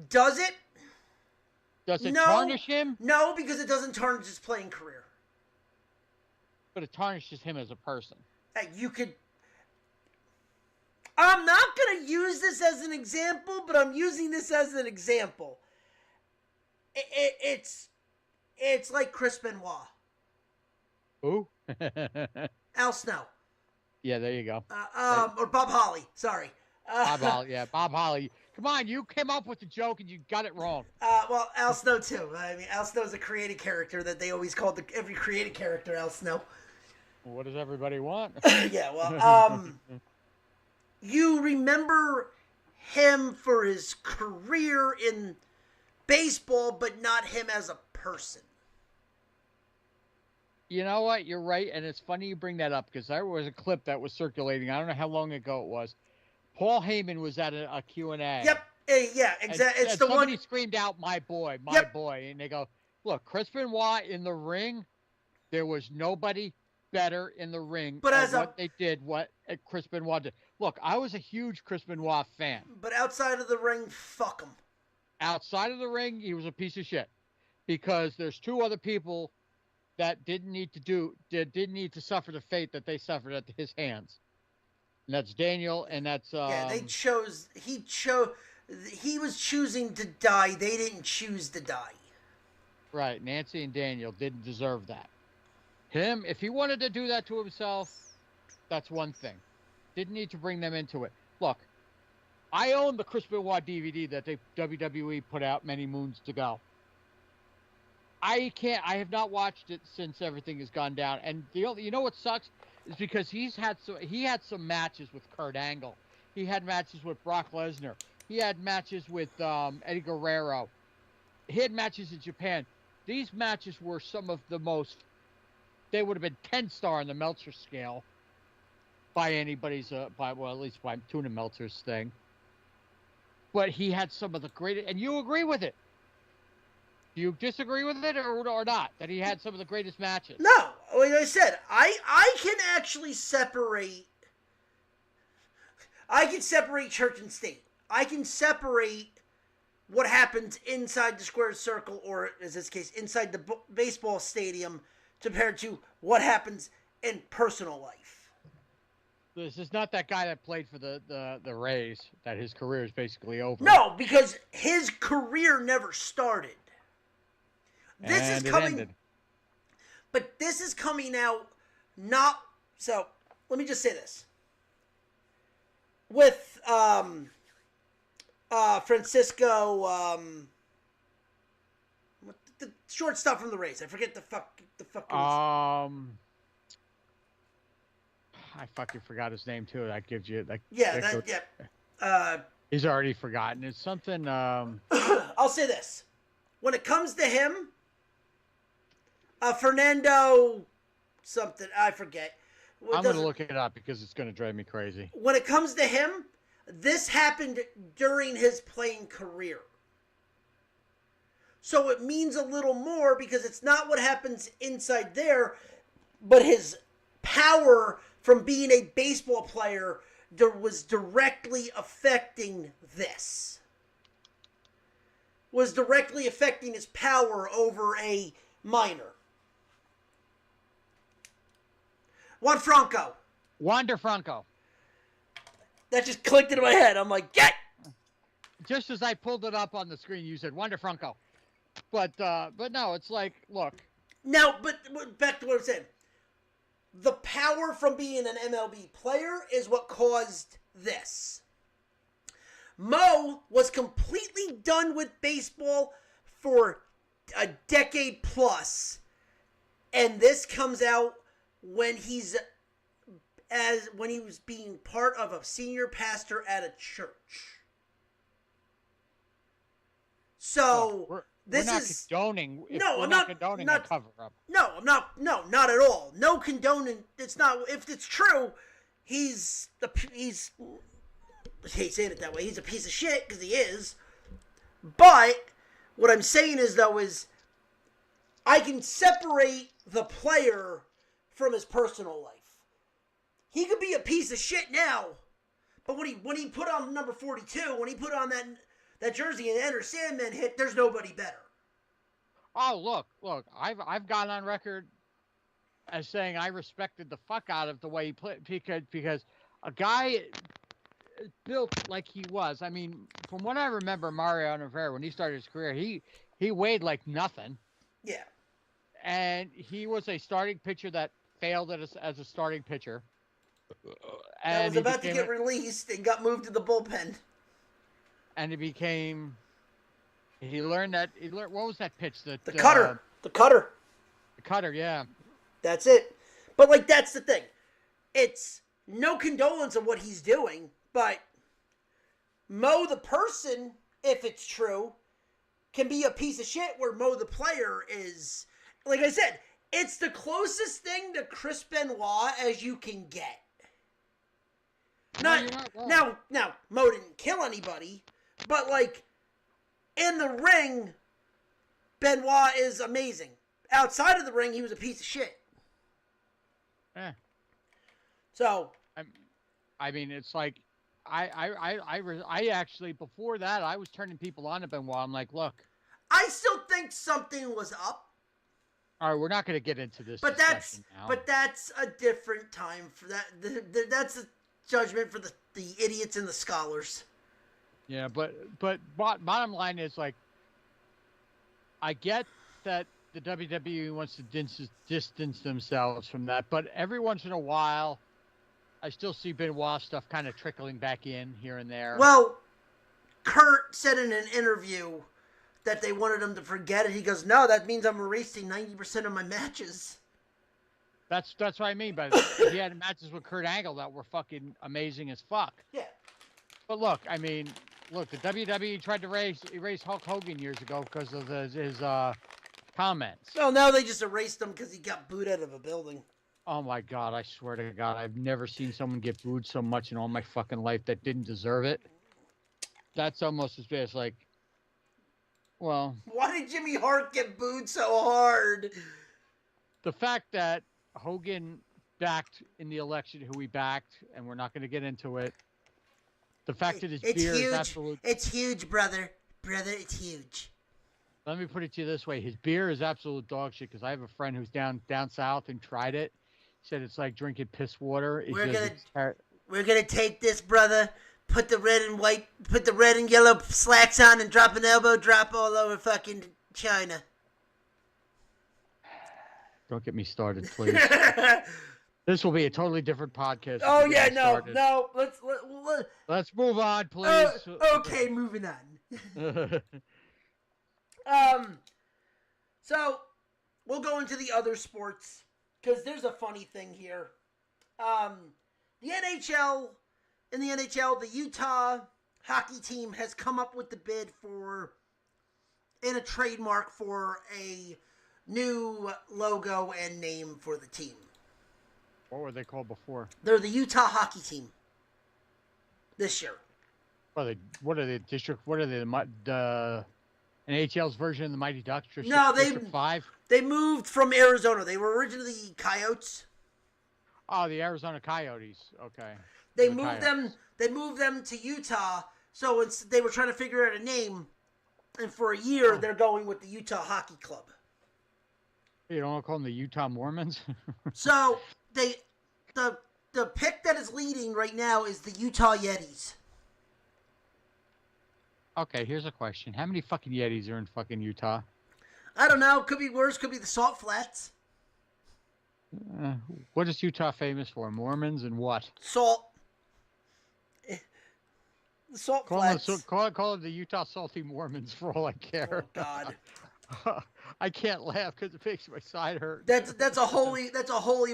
Does it? Does it tarnish him? No, because it doesn't tarnish his playing career. But it tarnishes him as a person. I'm not going to use this as an example, but I'm using this as an example. It's like Chris Benoit. Who? Al Snow. Yeah, there you go. Or Bob Holly. Sorry. Bob Holly. Yeah, Bob Holly. Come on, you came up with the joke and you got it wrong. Well, Al Snow too. I mean, Al Snow's a created character that they always called every created character Al Snow. Well, what does everybody want? Yeah, well, you remember him for his career in baseball, but not him as a person. You know what? You're right, and it's funny you bring that up because there was a clip that was circulating. I don't know how long ago it was. Paul Heyman was at a Q&A. Yep. Yeah, exactly. It's the one. Somebody screamed out, "My boy, my boy," and they go, "Look, Chris Benoit in the ring. There was nobody better in the ring." But what Chris Benoit did. Look, I was a huge Chris Benoit fan. But outside of the ring, fuck him. Outside of the ring, he was a piece of shit because there's two other people that didn't need to suffer the fate that they suffered at his hands. And that's Daniel, and that's he was choosing to die. They didn't choose to die. Right, Nancy and Daniel didn't deserve that. Him, if he wanted to do that to himself, that's one thing. Didn't need to bring them into it. Look, I own the Chris Benoit DVD that WWE put out many moons ago. I have not watched it since everything has gone down. And you know what sucks is because he had some matches with Kurt Angle. He had matches with Brock Lesnar. He had matches with Eddie Guerrero. he had matches in Japan. These matches were some of the most. They would have been 10-star on the Meltzer scale by anybody's, at least by Tuna Meltzer's thing. But he had some of the greatest, and you agree with it. Do you disagree with it or not? That he had some of the greatest matches? No, like I said, I can actually separate. I can separate church and state. I can separate what happens inside the square circle, or in this case, inside the baseball stadium, compared to what happens in personal life. This is not that guy that played for the Rays, that his career is basically over. No, because his career never started. This is coming. Ended. But this is coming out not. So, let me just say this. With Francisco, the shortstop from the Rays. I forget the fuck. I fucking forgot his name too. That gives you like. Yeah, he's already forgotten. It's something. I'll say this: when it comes to him, Fernando, something I forget. I'm going to look it up because it's going to drive me crazy. When it comes to him, this happened during his playing career. So it means a little more because it's not what happens inside there, but his power from being a baseball player was directly affecting this. Was directly affecting his power over a minor. Wander Franco. That just clicked into my head. I'm like, get! Just as I pulled it up on the screen, you said Wander Franco. But no, it's like, look. Now, but back to what I'm saying. The power from being an MLB player is what caused this. Mo was completely done with baseball for a decade plus. And this comes out when he was being part of a senior pastor at a church. So we're this not is condoning. No, I'm not not condoning not, a cover up. No, I'm not. No, not at all. No condoning. It's not. If it's true, I hate saying it that way. He's a piece of shit because he is. But what I'm saying is though is I can separate the player from his personal life. He could be a piece of shit now, but when he put on number 42, when he put on that jersey and Enter Sandman hit, there's nobody better. Oh, look, I've gone on record as saying I respected the fuck out of the way he played because a guy built like he was. I mean, from what I remember, Mariano Rivera, when he started his career, he weighed like nothing. Yeah. And he was a starting pitcher that failed as a starting pitcher. And was about to get released and got moved to the bullpen. And he learned what was that pitch? The cutter. The cutter. The cutter, yeah. That's it. But like that's the thing. It's no condolence of what he's doing, but Mo the person, if it's true, can be a piece of shit where Mo the player is, like I said, it's the closest thing to Chris Benoit as you can get. Now, Mo didn't kill anybody, but like in the ring, Benoit is amazing. Outside of the ring, he was a piece of shit. Yeah. So, I mean, it's like I actually before that I was turning people on to Benoit. I'm like, look, I still think something was up. All right, we're not going to get into this. But that's a different time for that. That's a judgment for the idiots and the scholars. Yeah, but bottom line is like, I get that the WWE wants to distance themselves from that, but every once in a while, I still see Benoit stuff kind of trickling back in here and there. Well, Kurt said in an interview that they wanted him to forget it. He goes, "No, that means I'm erasing 90% of my matches." That's what I mean by he had matches with Kurt Angle that were fucking amazing as fuck. Yeah. But look, I mean, look, the WWE tried to erase Hulk Hogan years ago because of his comments. So now they just erased him because he got booed out of a building. Oh my God! I swear to God, I've never seen someone get booed so much in all my fucking life that didn't deserve it. That's almost as bad as like, well, why did Jimmy Hart get booed so hard? The fact that Hogan backed in the election who he backed, and we're not going to get into it. The fact that his beer huge. is absolute. It's huge, brother. Brother, it's huge. Let me put it to you this way: his beer is absolute dog shit. Because I have a friend who's down south and tried it. Said it's like drinking piss water. We're gonna take this, brother. Put the red and yellow slacks on and drop an elbow drop all over fucking China. Don't get me started, please. This will be a totally different podcast. Oh yeah, no. Let's move on, please. Okay, moving on. So we'll go into the other sports because there's a funny thing here. The NHL, the Utah hockey team has come up with the bid in a trademark for a new logo and name for the team. What were they called before? They're the Utah hockey team this year. What are they? The NHL's version of the Mighty Ducks? District 5? They moved from Arizona. They were originally Coyotes. Oh, the Arizona Coyotes. Okay. They moved them to Utah. So they were trying to figure out a name, and for a year they're going with the Utah Hockey Club. You don't want to call them the Utah Mormons? So the pick that is leading right now is the Utah Yetis. Okay, here's a question: how many fucking Yetis are in fucking Utah? I don't know. Could be worse. Could be the Salt Flats. What is Utah famous for? Mormons and what? Salt. The Salt Flats. Call it the Utah Salty Mormons for all I care. Oh God. I can't laugh because it makes my side hurt. That's a holy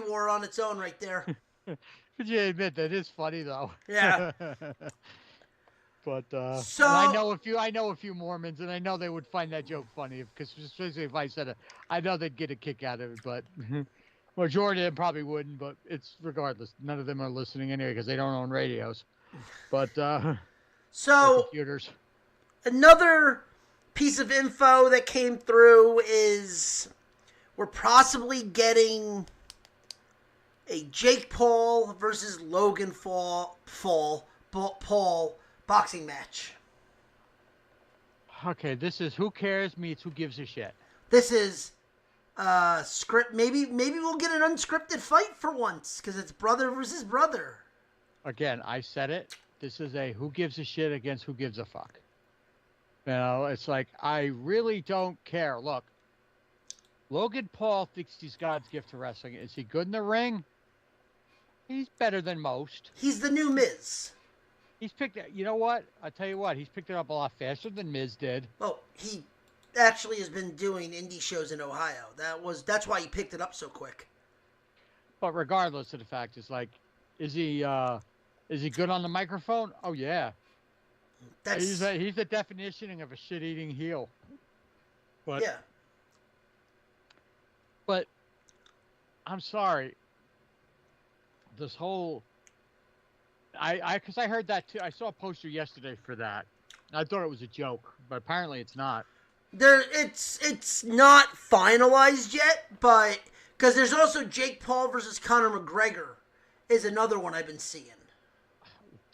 war on its own right there. Could you admit that is funny though? Yeah. But so I know a few Mormons, and I know they would find that joke funny because especially if I said it, I know they'd get a kick out of it. But majority of them probably wouldn't. But it's regardless. None of them are listening anyway because they don't own radios. But so computers. Another piece of info that came through is we're possibly getting a Jake Paul versus Logan Paul boxing match. Okay, this is Who Cares meets Who Gives a Shit. This is script. Maybe we'll get an unscripted fight for once because it's brother versus brother. Again, I said it. This is a Who Gives a Shit against Who Gives a Fuck. You know, it's like, I really don't care. Look, Logan Paul thinks he's God's gift to wrestling. Is he good in the ring? He's better than most. He's the new Miz. He's picked it. You know what? I'll tell you what. He's picked it up a lot faster than Miz did. Oh, he actually has been doing indie shows in Ohio. That's why he picked it up so quick. But regardless of the fact, it's like, is he good on the microphone? Oh yeah. He's the definition of a shit-eating heel. But, yeah. But I'm sorry. This whole because I heard that too. I saw a poster yesterday for that. I thought it was a joke, but apparently it's not. It's not finalized yet, but because there's also Jake Paul versus Conor McGregor is another one I've been seeing.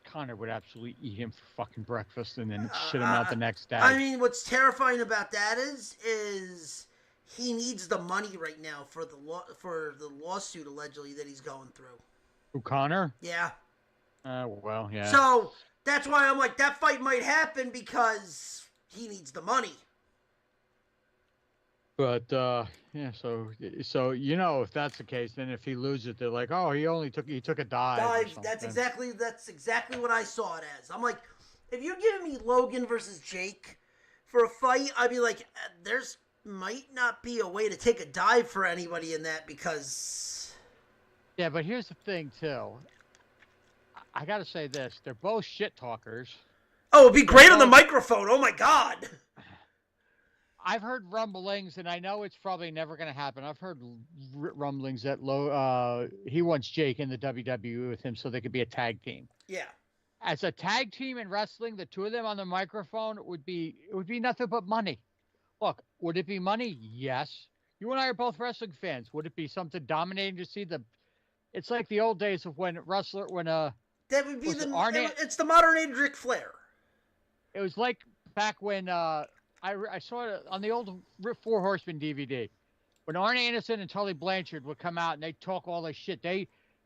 Conor would absolutely eat him for fucking breakfast and then shit him out the next day. I mean, what's terrifying about that is he needs the money right now for the lawsuit allegedly that he's going through. Who, Conor? Yeah. Well, yeah. So that's why I'm like, that fight might happen because he needs the money. But yeah, so if that's the case, then if he loses, they're like, oh, he took a dive. That's exactly what I saw it as. I'm like, if you're giving me Logan versus Jake for a fight, I'd be like, there's might not be a way to take a dive for anybody in that because. Yeah, but here's the thing too. I gotta say this: they're both shit talkers. Oh, it'd be great on the microphone. Oh my God. I've heard rumblings, and I know it's probably never going to happen. I've heard rumblings that he wants Jake in the WWE with him so they could be a tag team. Yeah. As a tag team in wrestling, the two of them on the microphone would be nothing but money. Look, would it be money? Yes. You and I are both wrestling fans. Would it be something dominating to see the? It's like the old days of when that would be it's the modern age Ric Flair. It was like back when I saw it on the old Four Horsemen DVD when Arn Anderson and Tully Blanchard would come out and they'd talk all this shit.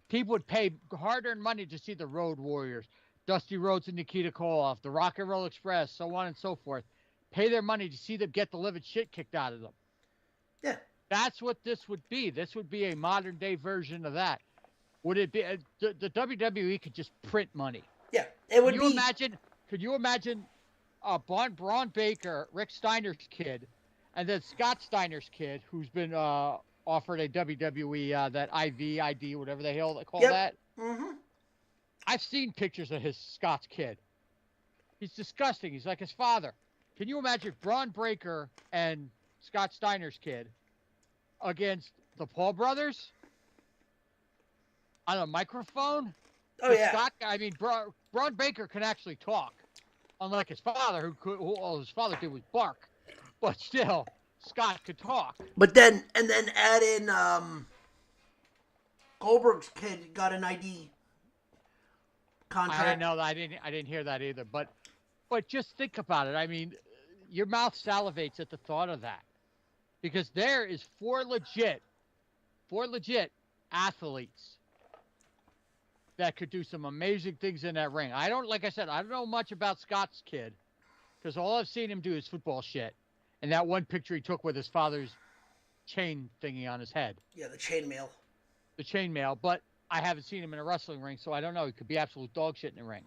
People would pay hard-earned money to see the Road Warriors, Dusty Rhodes and Nikita Koloff, the Rock and Roll Express, so on and so forth. Pay their money to see them get the living shit kicked out of them. Yeah. That's what this would be. This would be a modern-day version of that. Would it be the WWE could just print money? Yeah, it would be. Could you imagine Braun Baker, Rick Steiner's kid, and then Scott Steiner's kid, who's been offered a WWE that ID, whatever the hell they call that? Mm-hmm. I've seen pictures of Scott's kid. He's disgusting. He's like his father. Can you imagine Braun Breaker and Scott Steiner's kid against the Paul brothers on a microphone? Oh, yeah. Braun Baker can actually talk, unlike his father, all his father did was bark. But still, Scott could talk. But then add in Goldberg's kid got an ID contract. I didn't know that. I didn't hear that either. But just think about it. I mean, your mouth salivates at the thought of that, because there is four legit athletes that could do some amazing things in that ring. Like I said, I don't know much about Scott's kid, because all I've seen him do is football shit. And that one picture he took with his father's chain thingy on his head. Yeah, the chainmail. The chainmail, but I haven't seen him in a wrestling ring, so I don't know. He could be absolute dog shit in the ring.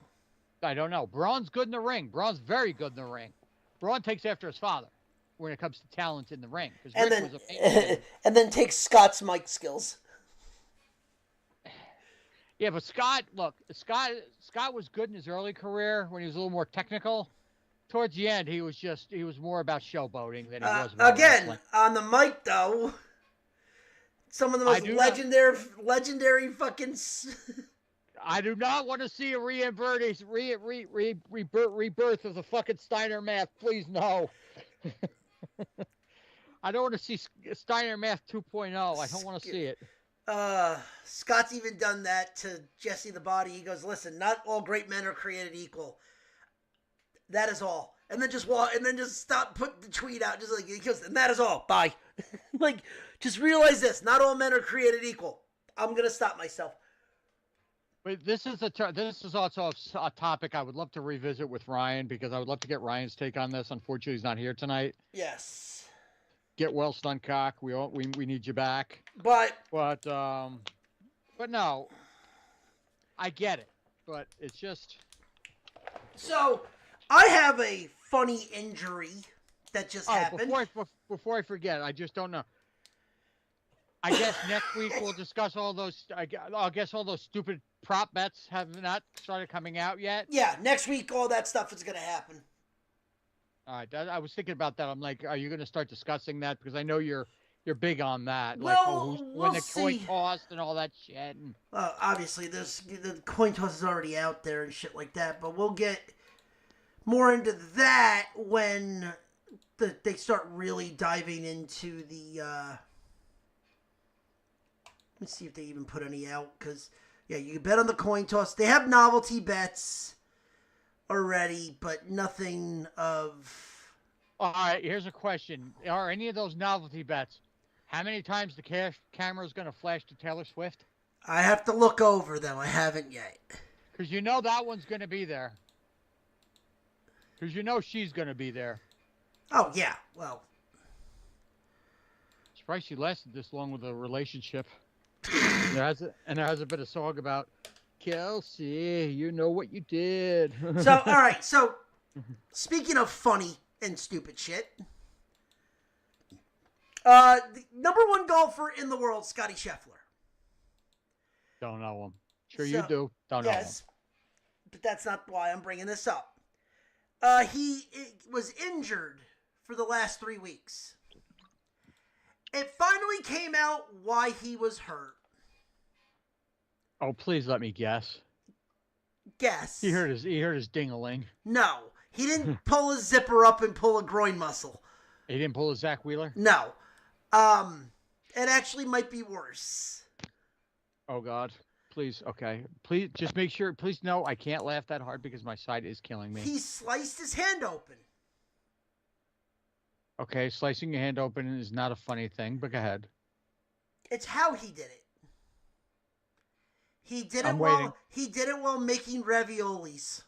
I don't know. Braun's good in the ring. Braun's very good in the ring. Braun takes after his father when it comes to talent in the ring. And then takes Scott's mic skills. Yeah, but Scott was good in his early career when he was a little more technical. Towards the end, he was more about showboating than he was. Again, on the mic though, some of the most legendary fucking. I do not want to see a rebirth of the fucking Steiner Math. Please no. I don't want to see Steiner Math 2.0. I don't want to see it. Scott's even done that to Jesse the Body. He goes, "Listen, not all great men are created equal. That is all." And then just stop, put the tweet out, just like he goes, "And that is all. Bye." Like, just realize this: not all men are created equal. I'm gonna stop myself. But this is also a topic I would love to revisit with Ryan, because I would love to get Ryan's take on this. Unfortunately, he's not here tonight. Yes. Get well, Stuntcock. We need you back. But no, I get it. But it's just. So, I have a funny injury that just happened. Before I forget, I just don't know. I guess next week we'll discuss all those. I guess all those stupid prop bets have not started coming out yet. Yeah, next week all that stuff is going to happen. All right, I was thinking about that. I'm like, are you going to start discussing that? Because I know you're big on that. Well, like, when the coin tossed and all that shit. And... obviously, the coin toss is already out there and shit like that. But we'll get more into that when they start really diving into the. Let's see if they even put any out, because yeah, you can bet on the coin toss. They have novelty bets already, but nothing of. All right, here's a question: are any of those novelty bets? How many times the camera is going to flash to Taylor Swift? I have to look over them. I haven't yet. Because you know that one's going to be there. Because you know she's going to be there. Oh yeah, well. Surprised she lasted this long with a relationship. There hasn't been a song about Kelsey, you know what you did. So, all right. So, speaking of funny and stupid shit, the number one golfer in the world, Scotty Scheffler. Don't know him. Sure, you do. Don't know him. But that's not why I'm bringing this up. was injured for the last 3 weeks. It finally came out why he was hurt. Oh, please let me guess. Guess. He hurt his ding-a-ling. No. He didn't pull his zipper up and pull a groin muscle. He didn't pull a Zach Wheeler? No. It actually might be worse. Oh, God. Please, okay. Please, just make sure. Please, no, I can't laugh that hard because my side is killing me. He sliced his hand open. Okay, slicing your hand open is not a funny thing, but go ahead. It's how he did it. He did it while making raviolis.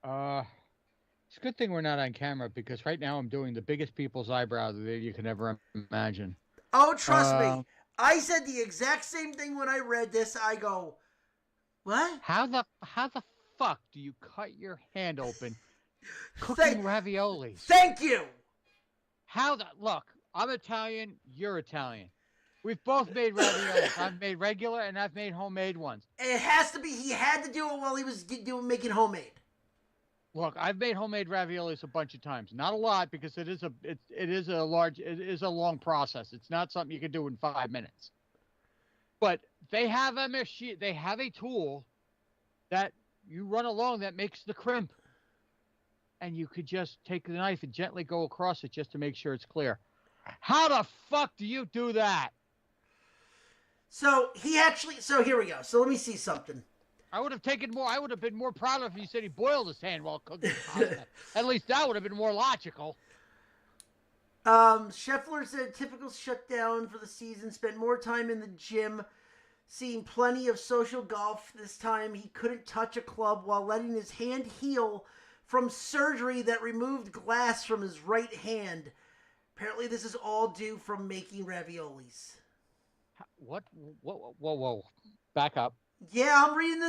It's a good thing we're not on camera because right now I'm doing the biggest people's eyebrow that you can ever imagine. Oh, trust me. I said the exact same thing when I read this. I go, what? How the fuck do you cut your hand open cooking raviolis? Thank you. Look, I'm Italian, you're Italian. We've both made raviolis. I've made regular and I've made homemade ones. It has to be, he had to do it while he was making homemade. Look, I've made homemade raviolis a bunch of times. Not a lot because it is a long process. It's not something you can do in 5 minutes. But they have a machine, they have a tool that you run along that makes the crimp. And you could just take the knife and gently go across it just to make sure it's clear. How the fuck do you do that? So here we go. So let me see something. I would have been more proud of if you said he boiled his hand while cooking pasta. At least that would have been more logical. Scheffler said typical shutdown for the season. Spent more time in the gym, seeing plenty of social golf. This time he couldn't touch a club while letting his hand heal from surgery that removed glass from his right hand. Apparently this is all due from making raviolis. What? Whoa. Back up. Yeah, I'm reading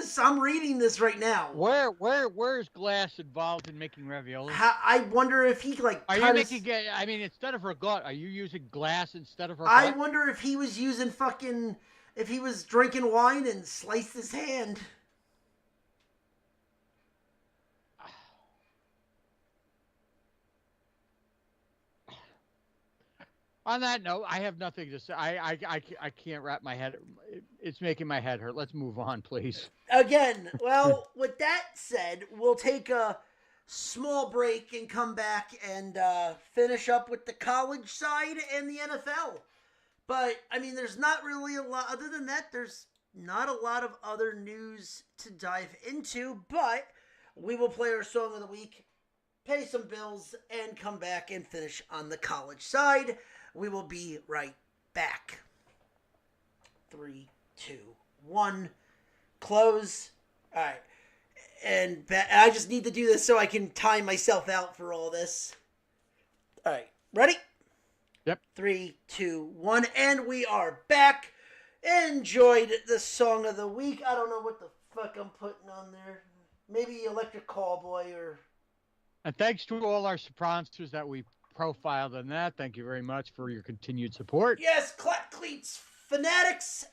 this right now. Where's glass involved in making raviolis? I wonder if he instead of regatta, are you using glass instead of regatta? I wonder if he was using if he was drinking wine and sliced his hand. On that note, I have nothing to say. I can't wrap my head. It's making my head hurt. Let's move on, please. Again, well, with that said, we'll take a small break and come back and finish up with the college side and the NFL. But, I mean, there's not really a lot. Other than that, there's not a lot of other news to dive into. But we will play our song of the week, pay some bills, and come back and finish on the college side. We will be right back. 3, 2, 1. Close. All right. And I just need to do this so I can time myself out for all this. All right. Ready? Yep. 3, 2, 1. And we are back. Enjoyed the song of the week. I don't know what the fuck I'm putting on there. Maybe Electric Callboy or... And thanks to all our sponsors that we profiled on that. Thank you very much for your continued support. Yes, Clat Cleats, Fanatics,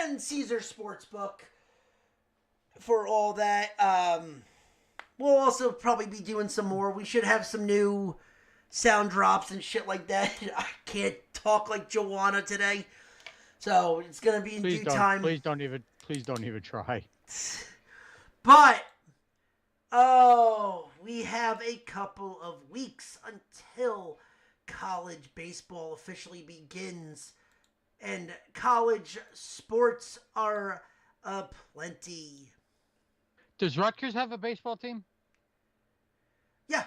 and Caesar Sportsbook for all that. We'll also probably be doing some more. We should have some new sound drops and shit like that. I can't talk like Joanna today, so it's gonna be in due time. Please don't even try. But we have a couple of weeks until college baseball officially begins, and college sports are aplenty. Does Rutgers have a baseball team? Yeah.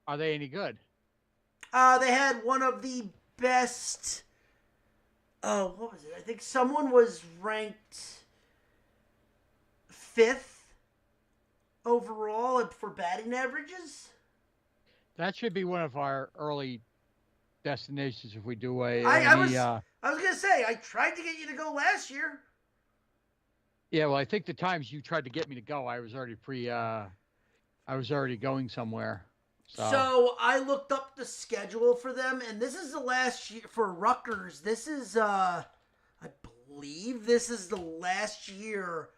Are they any good? They had one of the best. What was it? I think someone was ranked 5th overall for batting averages. That should be one of our early destinations if we do a. I was gonna say I tried to get you to go last year. Yeah, well, I think the times you tried to get me to go, I was already going somewhere. So I looked up the schedule for them, and this is the last year for Rutgers. This is, I believe, this is the last year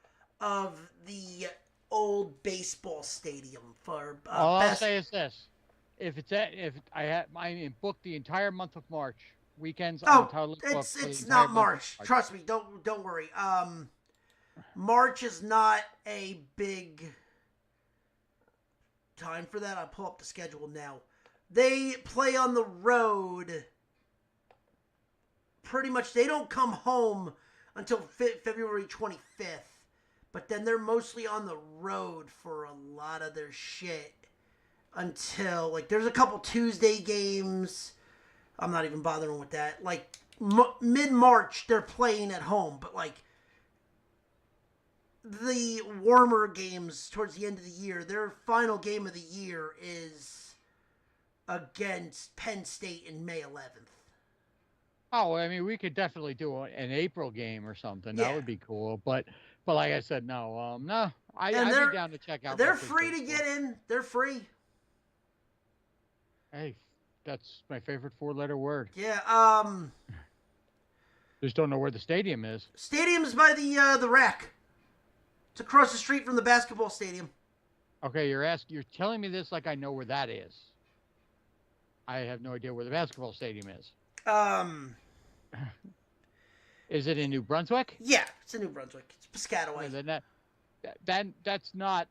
of the old baseball stadium for All I'll say is this: if I booked the entire month of March weekends, I'm Oh, totally booked for the it's entire not month of March. March. Trust me. Don't worry. March is not a big time for that. I'll pull up the schedule now. They play on the road. Pretty much, they don't come home until February 25th. But then they're mostly on the road for a lot of their shit until, like, there's a couple Tuesday games. I'm not even bothering with that. Like, mid-March, they're playing at home. But, like, the warmer games towards the end of the year, their final game of the year is against Penn State in May 11th. Oh, I mean, we could definitely do an April game or something. Yeah. That would be cool. But like I said, no, no. And I'd be down to check out. They're free to get in. They're free. Hey, that's my favorite 4-letter word. Yeah. Just don't know where the stadium is. Stadium's by the rack. It's across the street from the basketball stadium. Okay, you're telling me this like I know where that is. I have no idea where the basketball stadium is. Is it in New Brunswick? Yeah, it's in New Brunswick. It's Piscataway. Then that's not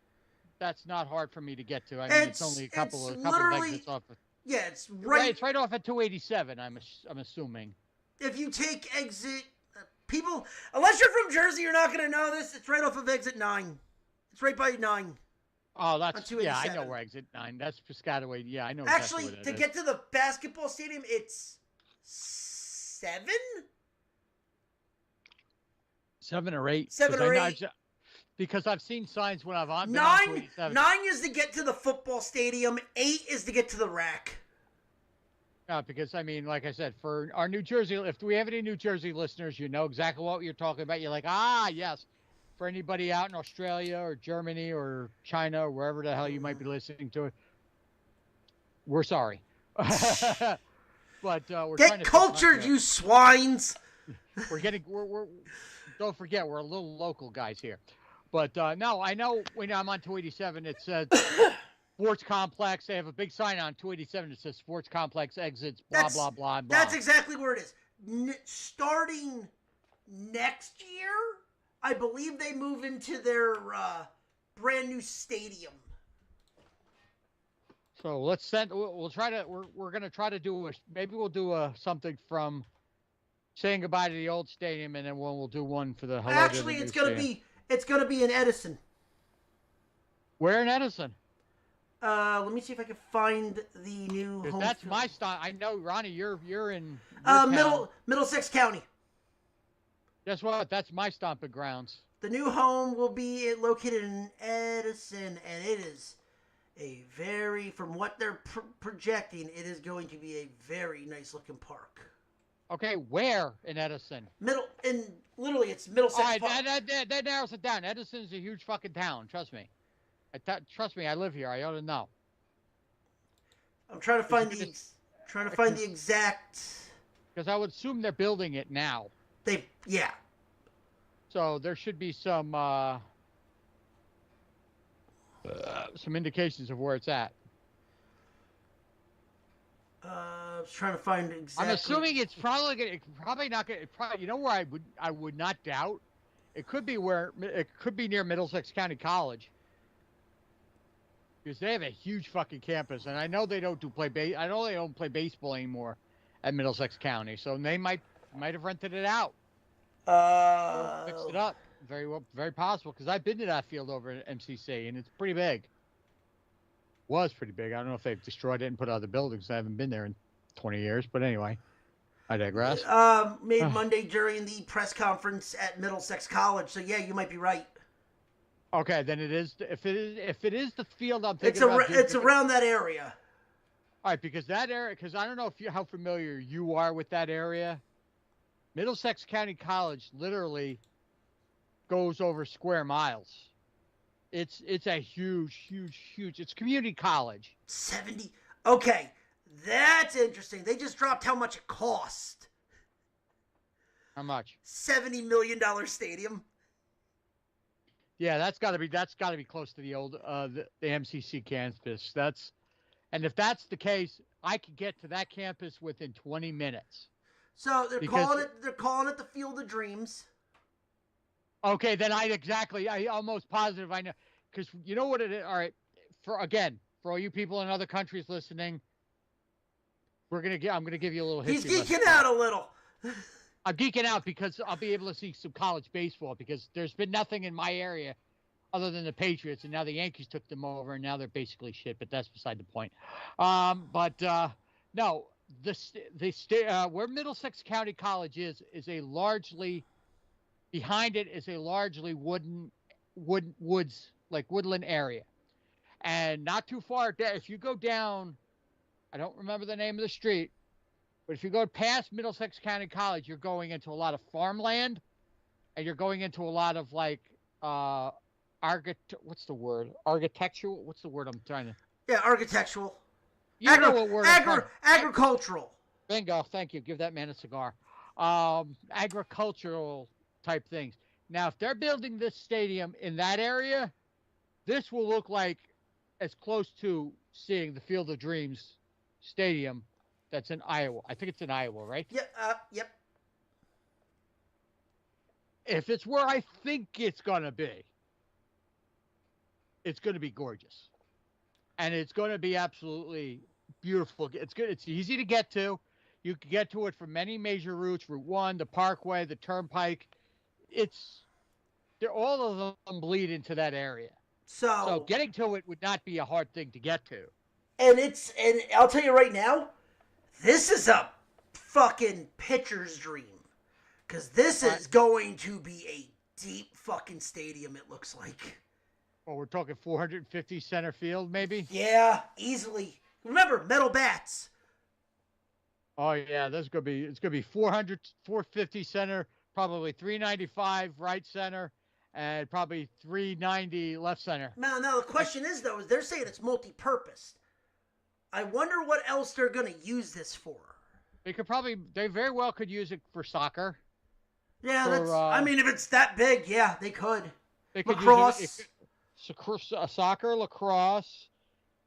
hard for me to get to. I mean, it's only a couple of exits off. Yeah, it's right. It's right off at 287. I'm assuming. If you take exit, people, unless you're from Jersey, you're not gonna know this. It's right off of exit 9. It's right by 9. Oh, that's I know where exit 9. That's Piscataway. Yeah, I know. Actually, exactly get to the basketball stadium, it's 7. 7 or 8. 7 or 8. Because I've seen signs when I've on 9 is to get to the football stadium. 8 is to get to the rack. Yeah, because I mean, like I said, for our New Jersey, if we have any New Jersey listeners, you know exactly what you're talking about. You're like, yes. For anybody out in Australia or Germany or China or wherever the hell you might be listening to it, we're sorry. But we're get cultured, you swines. We're don't forget, we're a little local guys here. But no, I know when I'm on 287, it says Sports Complex. They have a big sign on 287 that says Sports Complex exits, blah, blah, blah, blah. That's exactly where it is. Starting next year, I believe they move into their brand new stadium. So we'll try to, we're going to try to do, maybe we'll do something from saying goodbye to the old stadium, and then we'll do one for the hello. Actually, it's gonna be in Edison. Where in Edison? Let me see if I can find the new home. That's my style. I know, Ronnie. You're in Middlesex County. Guess what? That's my stomping grounds. The new home will be located in Edison, and it is from what they're projecting, it is going to be a very nice looking park. Okay, where in Edison? Literally, it's Middlesex. All right, that narrows it down. Edison's a huge fucking town. Trust me. Trust me, I live here. I ought to know. I'm trying to find the exact. Because I would assume they're building it now. Yeah. So there should be some indications of where it's at. I was trying to find exactly. I'm assuming it's probably not gonna. You know where I would not doubt. It could be near Middlesex County College. Because they have a huge fucking campus, and I know they don't I know they don't play baseball anymore at Middlesex County, so they might have rented it out. Fixed it up. Very possible, because I've been to that field over at MCC, and it's pretty big. Was pretty big. I don't know if they've destroyed it and put other buildings. I haven't been there in 20 years, but anyway, I digress. Made Monday during the press conference at Middlesex College, so yeah, you might be right. Okay, then it is. If it is the field I'm thinking about, it's around that area. All right, because that area. Because I don't know how familiar you are with that area. Middlesex County College literally goes over square miles. It's a huge. It's community college. 70. Okay, that's interesting. They just dropped how much it cost. How much? $70 million stadium. Yeah, that's got to be close to the old the MCC campus. And if that's the case, I could get to that campus within 20 minutes. So Because they're calling it the Field of Dreams. okay, then I almost positive I know, because you know what it is. All right, for all you people in other countries listening, I'm gonna give you a little history. He's geeking out a little. I'm geeking out because I'll be able to see some college baseball, because there's been nothing in my area other than the Patriots, and now the Yankees took them over, and now they're basically shit. But that's beside the point. No, where Middlesex County College is a largely behind it is a largely woods, like woodland area, and not too far down. If you go down, I don't remember the name of the street, but if you go past Middlesex County College, you're going into a lot of farmland, and you're going into a lot of like what's the word? Architectural? What's the word I'm trying to? Yeah, architectural. You know what word? Agricultural. Bingo. Thank you. Give that man a cigar. Agricultural type things. Now, if they're building this stadium in that area, this will look like as close to seeing the Field of Dreams stadium that's in Iowa. I think it's in Iowa, right? Yep. If it's where I think it's going to be gorgeous. And it's going to be absolutely beautiful. It's good. It's easy to get to. You can get to it from many major routes: Route 1, the Parkway, the Turnpike. All of them bleed into that area. So getting to it would not be a hard thing to get to. And I'll tell you right now, this is a fucking pitcher's dream. Because this is going to be a deep fucking stadium, it looks like. Oh, we're talking 450 center field, maybe? Yeah, easily. Remember, metal bats. Oh, yeah, it's going to be 450 center, probably 395 right center, and probably 390 left center. Now the question is, though, they're saying it's multi-purpose. I wonder what else they're going to use this for. They very well could use it for soccer. Yeah, if it's that big, yeah, they could. They could lacrosse. Use soccer, lacrosse.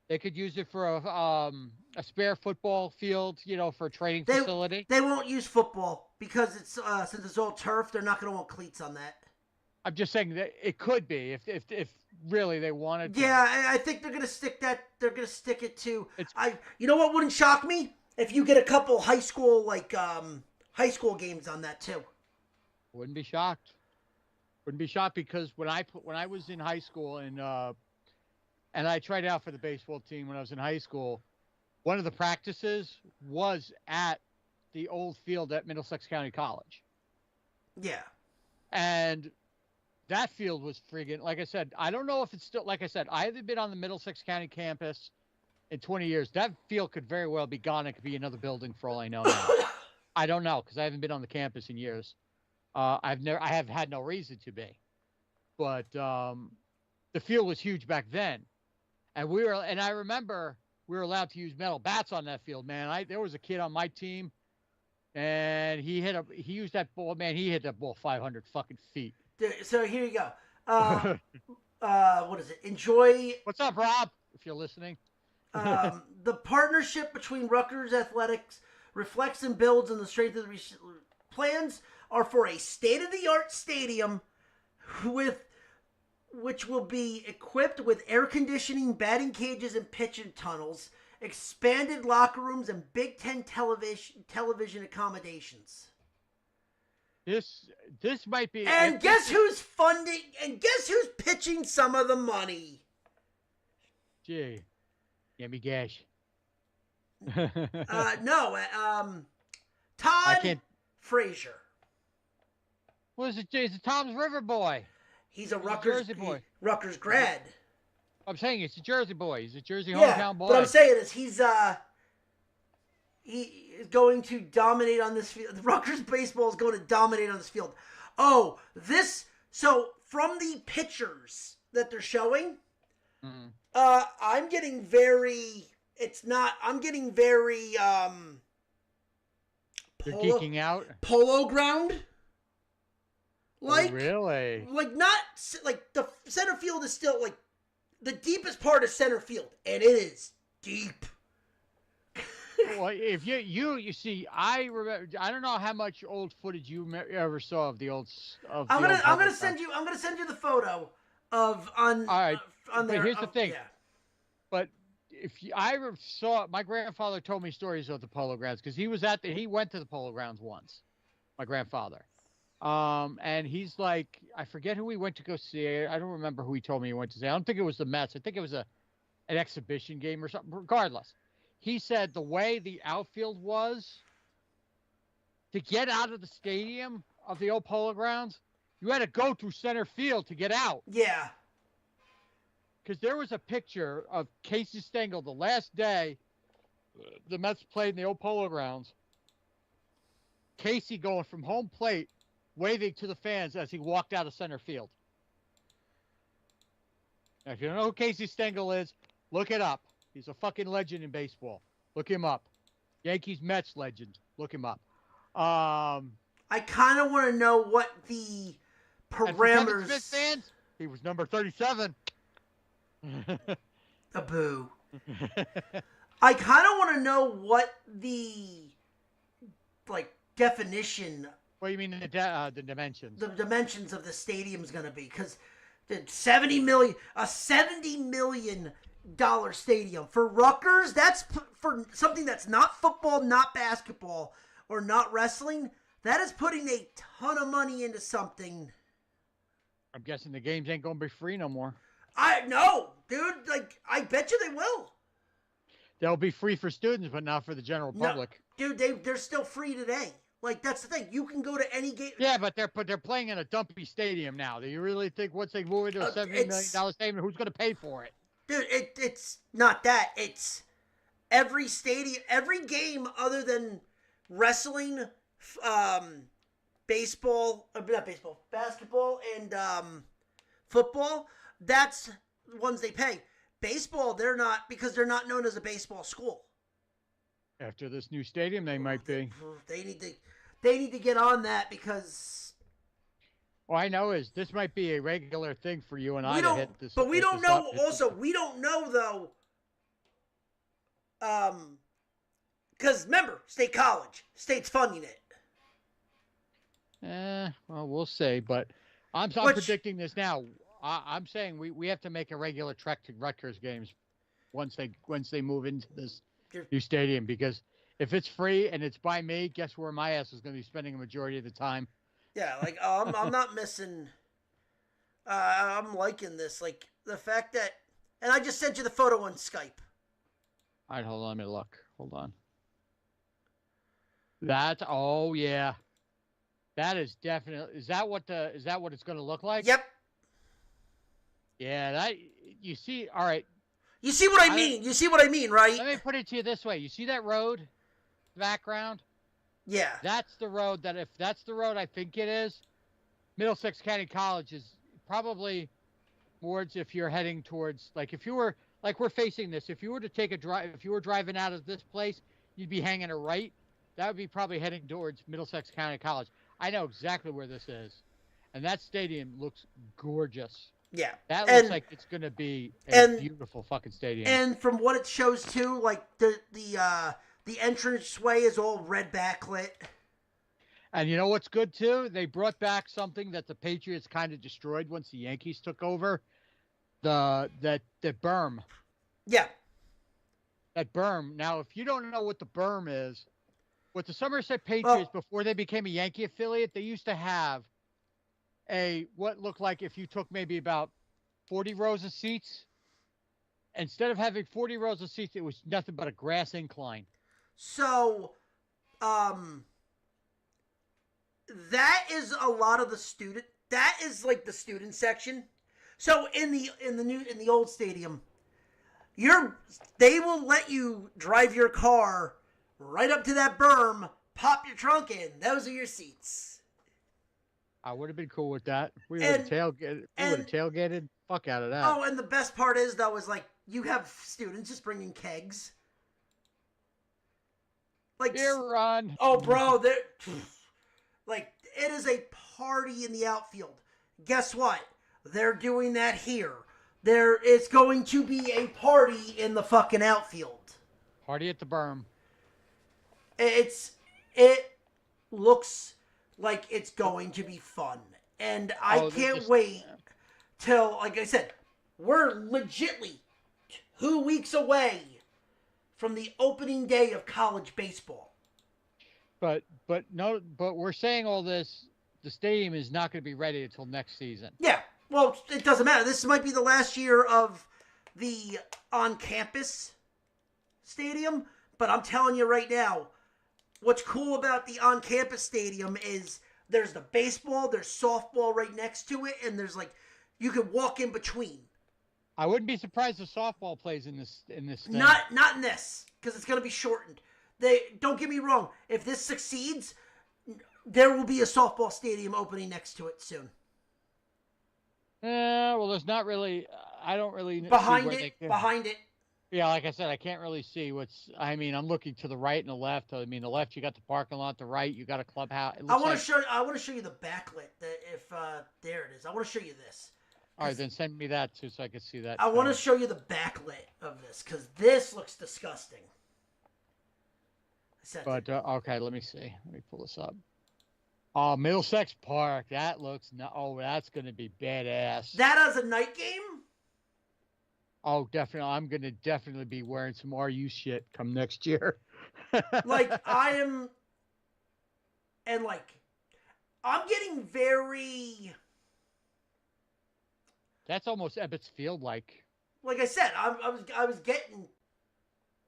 They could use it for a spare football field, for a training facility. They won't use football because it's since it's all turf. They're not going to want cleats on that. I'm just saying that it could be if really they wanted to. Yeah, I think they're going to stick that. They're going to stick it to. You know what wouldn't shock me if you get a couple high school games on that too. Wouldn't be shocked. Wouldn't be shocked because when I was in high school and I tried out for the baseball team when I was in high school, one of the practices was at the old field at Middlesex County College. Yeah. And that field was friggin', like I said, I don't know if it's still, like I said, I haven't been on the Middlesex County campus in 20 years. That field could very well be gone. It could be another building for all I know now. I don't know because I haven't been on the campus in years. I have had no reason to be, but the field was huge back then, and I remember we were allowed to use metal bats on that field. Man, there was a kid on my team, and he used that ball. Man, he hit that ball 500 fucking feet. So here you go. What is it? Enjoy. What's up, Rob? If you're listening. The partnership between Rutgers Athletics reflects and builds on the strength of the plans are for a state-of-the-art stadium which will be equipped with air conditioning, batting cages, and pitching tunnels, expanded locker rooms, and Big Ten television accommodations. This might be. And guess who's funding? And guess who's pitching some of the money? Gee, give me gash. Todd Frazier. What is it? Is it Tom's River boy? He's a Rutgers boy. Rutgers grad. I'm saying it's a Jersey boy. He's a Jersey hometown boy. What I'm saying is he is going to dominate on this field. Rutgers baseball is going to dominate on this field. So from the pictures that they're showing, I'm getting very. I'm getting very. You're geeking out. Polo ground. Like, really? Like not like the center field is still like the deepest part of center field, and it is deep. Well, if you see, I remember. I don't know how much old footage you ever saw of the old I'm gonna Polo send you the photo of on All right, on but there. here's the thing. Yeah. But if I ever saw, my grandfather told me stories of the Polo Grounds because he went to the Polo Grounds once. My grandfather, and he's like, I forget who he went to go see. I don't remember who he told me he went to see. I don't think it was the Mets. I think it was an exhibition game or something. Regardless, he said the way the outfield was to get out of the stadium of the old Polo Grounds, you had to go through center field to get out. Yeah. Because there was a picture of Casey Stengel the last day the Mets played in the old Polo Grounds. Casey going from home plate, waving to the fans as he walked out of center field. Now, if you don't know who Casey Stengel is, look it up. He's a fucking legend in baseball. Look him up. Yankees Mets legend. Look him up. I kind of want to know what the parameters. And for Kevin Smith fans, he was number 37. A boo. I kind of want to know what the definition. What do you mean the dimensions? The dimensions of the stadium is going to be, because the $70 million stadium for Rutgers. That's for something that's not football, not basketball, or not wrestling. That is putting a ton of money into something. I'm guessing the games ain't going to be free no more. I know, dude. Like, I bet you they will. They'll be free for students, but not for the general public. No, dude, they're still free today. Like, that's the thing. You can go to any game. Yeah, but they're playing in a dumpy stadium now. Do you really think once they move into a $70 million stadium, who's going to pay for it? Dude, it's not that. It's every stadium, every game other than wrestling, basketball, and football. That's ones they pay. Baseball, they're not, because they're not known as a baseball school. After this new stadium, they might be. They need to get on that, because. All I know is this might be a regular thing for you and I to hit this. But we don't know. Also, we don't know though. Because remember, State College, State's funding it. Well, we'll see. But I'm predicting this now. I'm saying we have to make a regular trek to Rutgers games once they move into this new stadium, because if it's free and it's by me, guess where my ass is going to be spending a majority of the time. Yeah, like I'm not missing. I'm liking this, like the fact that, and I just sent you the photo on Skype. All right, hold on, let me look. Hold on. Oh yeah, that is definitely. Is that what it's going to look like? Yep. Yeah, you see. All right. You see what I mean? You see what I mean, right? Let me put it to you this way. You see that road background? Yeah. That's the road if that's the road I think it is, Middlesex County College is probably towards, if you're heading towards, like if you were, like we're facing this, if you were to take a drive, if you were driving out of this place, you'd be hanging a right. That would be probably heading towards Middlesex County College. I know exactly where this is. And that stadium looks gorgeous. Yeah. That looks like it's going to be a beautiful fucking stadium. And from what it shows too, like the entranceway is all red backlit. And you know what's good too? They brought back something that the Patriots kind of destroyed once the Yankees took over. The berm. Yeah. That berm. Now, if you don't know what the berm is, with the Somerset Patriots, before they became a Yankee affiliate, they used to have what looked like, if you took maybe about 40 rows of seats, instead of having 40 rows of seats, it was nothing but a grass incline. So, that is a lot of the student. That is like the student section. So in the old stadium, they will let you drive your car right up to that berm, pop your trunk in. Those are your seats. I would have been cool with that. We would have tailgated. Fuck out of that. Oh, and the best part is though, is like you have students just bringing kegs. Like beer run. Oh, bro, Like, it is a party in the outfield. Guess what? They're doing that here. There is going to be a party in the fucking outfield. Party at the berm. It looks like it's going to be fun. And I can't wait till, like I said, we're legitly 2 weeks away from the opening day of college baseball. But we're saying all this. The stadium is not going to be ready until next season. Yeah, well, it doesn't matter. This might be the last year of the on-campus stadium, but I'm telling you right now, what's cool about the on-campus stadium is there's the baseball, there's softball right next to it, and there's like you could walk in between. I wouldn't be surprised if softball plays in this thing. Not in this, because it's going to be shortened. Don't get me wrong. If this succeeds, there will be a softball stadium opening next to it soon. Well, there's not really. I don't really behind it. Yeah, like I said, I can't really see what's. I mean, I'm looking to the right and the left. I mean, the left you got the parking lot. The right you got a clubhouse. I want to show you the backlit. If there it is. I want to show you this. All right, then send me that too, so I can see that. I want to show you the backlit of this because this looks disgusting. But okay, let me see. Let me pull this up. Oh, Middlesex Park. That looks. Oh, that's going to be badass. That as a night game? Oh, definitely. I'm going to definitely be wearing some RU shit come next year. Like, I am. And, like, I'm getting very. That's almost Ebbets Field like. Like I said, I was getting,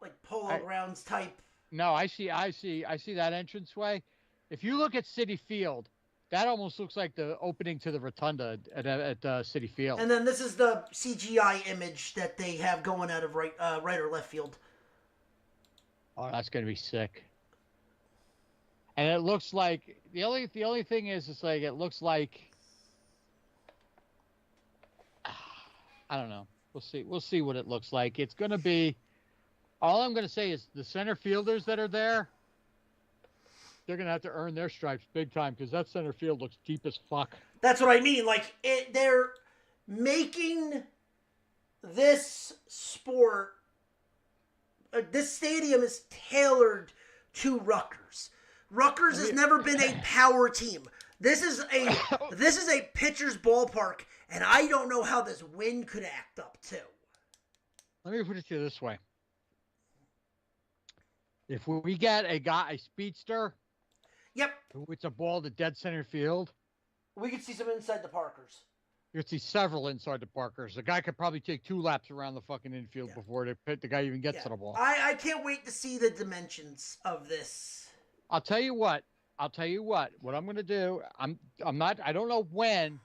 like, Polo Grounds type. No, I see that entranceway. If you look at Citi Field, that almost looks like the opening to the rotunda at Citi Field. And then this is the CGI image that they have going out of right or left field. Oh, that's gonna be sick. And it looks like the only thing is it's like it looks like I don't know. We'll see what it looks like. It's gonna be. All I'm gonna say is the center fielders that are there. They're going to have to earn their stripes big time because that center field looks deep as fuck. That's what I mean. Like, they're making this sport... this stadium is tailored to Rutgers. Rutgers has never been a power team. This is a pitcher's ballpark, and I don't know how this wind could act up, too. Let me put it to you this way. If we get a speedster... Yep. It's a ball to dead center field. We could see some inside the Parkers. You could see several inside the Parkers. The guy could probably take 2 laps around the fucking infield before the guy even gets to the ball. I can't wait to see the dimensions of this. I'll tell you what. What I'm going to do, I don't know when,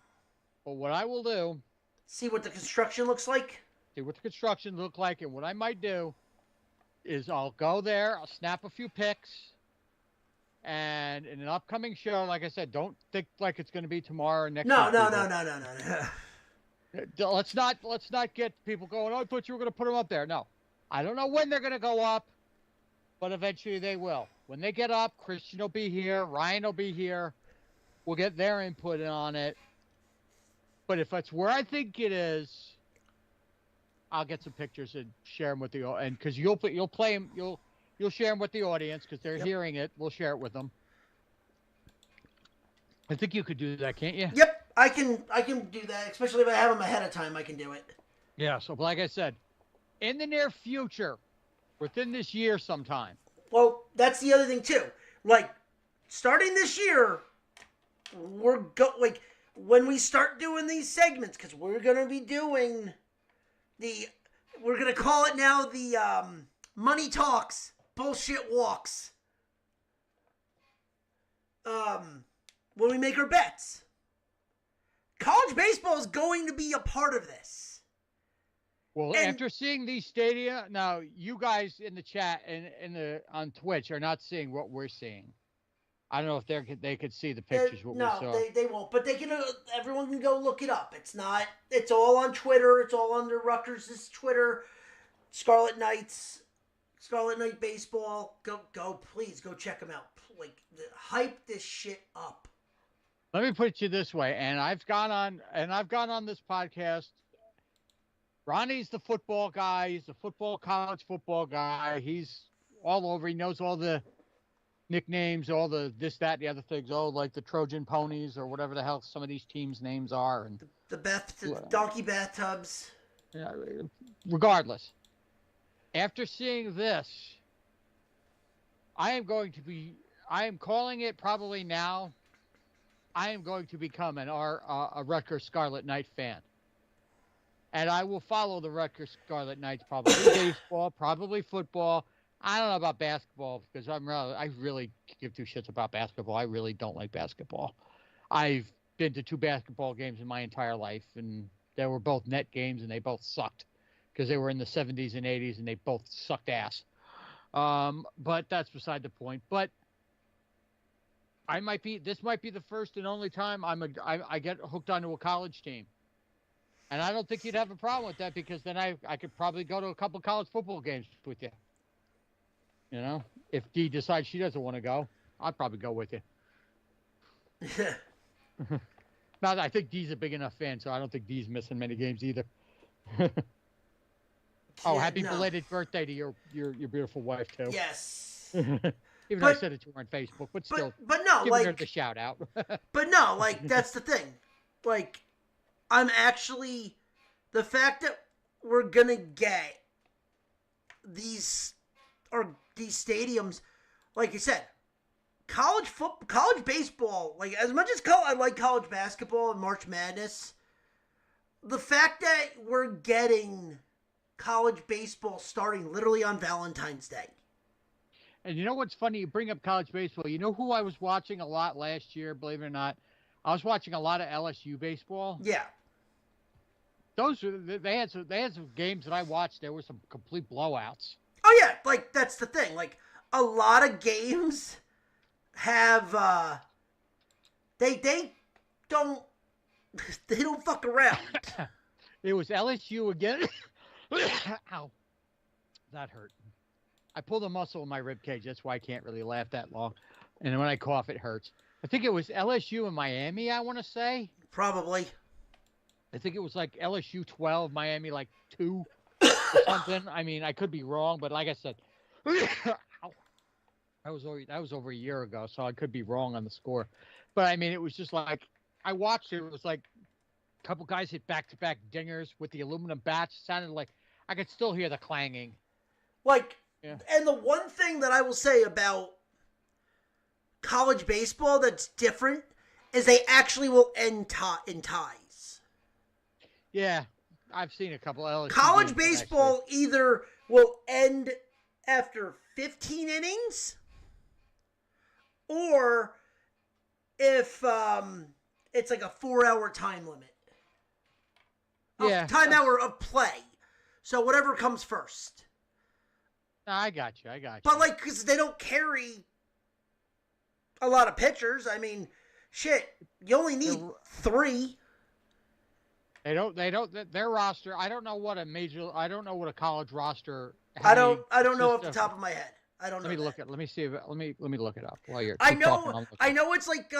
but what I will do. See what the construction looks like? See what the construction looks like. And what I might do is I'll go there. I'll snap a few pics. And in an upcoming show, like I said, don't think like it's going to be tomorrow or next week. No. Let's not get people going, oh, I thought you were going to put them up there. No. I don't know when they're going to go up, but eventually they will. When they get up, Christian will be here. Ryan will be here. We'll get their input on it. But if it's where I think it is, I'll get some pictures and share them with you. And because you'll play them, You'll share them with the audience because they're hearing it. We'll share it with them. I think you could do that, can't you? Yep, I can do that. Especially if I have them ahead of time, I can do it. Yeah. So, like I said, in the near future, within this year, sometime. Well, that's the other thing too. Like, starting this year, when we start doing these segments, because we're gonna be doing we're gonna call it now the Money Talks. Bullshit walks. When we make our bets, college baseball is going to be a part of this. Well, after seeing these stadia, now you guys in the chat and on Twitch are not seeing what we're seeing. I don't know if they could see the pictures. We saw. No, they won't. But they can. Everyone can go look it up. It's all on Twitter. It's all under Rutgers' Twitter. Scarlet Knights. Scarlet Knight Baseball. Go, please go check them out. Like, hype this shit up. Let me put it to you this way, and I've gone on this podcast. Ronnie's the football guy. He's the college football guy. He's all over. He knows all the nicknames, all the this, that, and the other things. Oh, like the Trojan Ponies or whatever the hell some of these teams' names are, and the donkey bathtubs. Yeah, regardless, after seeing this, I am calling it probably now. I am going to become a Rutgers Scarlet Knight fan. And I will follow the Rutgers Scarlet Knights, probably baseball, probably football. I don't know about basketball because I really give two shits about basketball. I really don't like basketball. I've been to 2 basketball games in my entire life, and they were both net games, and they both sucked because they were in the 70s and 80s, and they both sucked ass. But that's beside the point. But this might be the first and only time I get hooked onto a college team. And I don't think you'd have a problem with that because then I could probably go to a couple college football games with you. You know, if Dee decides she doesn't want to go, I'll probably go with you. Now, I think Dee's a big enough fan, so I don't think Dee's missing many games either. Happy belated birthday to your beautiful wife too. Yes. Even though I said it to her on Facebook, but still, but no, giving her the shout out. But no, like that's the thing. Like, I'm actually the fact that we're gonna get these stadiums, like you said, college baseball. Like, as much as I like college basketball and March Madness, the fact that we're getting college baseball starting literally on Valentine's Day. And you know what's funny? You bring up college baseball. You know who I was watching a lot last year, believe it or not? I was watching a lot of LSU baseball. Yeah. They had some games that I watched. There were some complete blowouts. Oh yeah, like that's the thing. Like a lot of games have they don't fuck around. It was LSU again. Ow. That hurt. I pulled a muscle in my rib cage. That's why I can't really laugh that long. And when I cough, it hurts. I think it was LSU and Miami, I want to say. Probably. I think it was like LSU 12, Miami like 2 or something. I mean, I could be wrong, but like I said, that was over a year ago, so I could be wrong on the score. But I mean, it was just like, I watched it. It was like a couple guys hit back-to-back dingers with the aluminum bats. It sounded like I could still hear the clanging. Like, yeah. And the one thing that I will say about college baseball that's different is they actually will end in ties. Yeah, I've seen a couple of LSU college baseball actually. Either will end after 15 innings, or if it's like a 4-hour time limit. Yeah. Time hour of play. So whatever comes first. I got you. But like, because they don't carry a lot of pitchers. I mean, shit, you only need 3. They don't. Their roster. I don't know what a college roster. I don't know off the top of my head. I don't know. Let me look it. Let me see if let me look it up while you're. I know it's like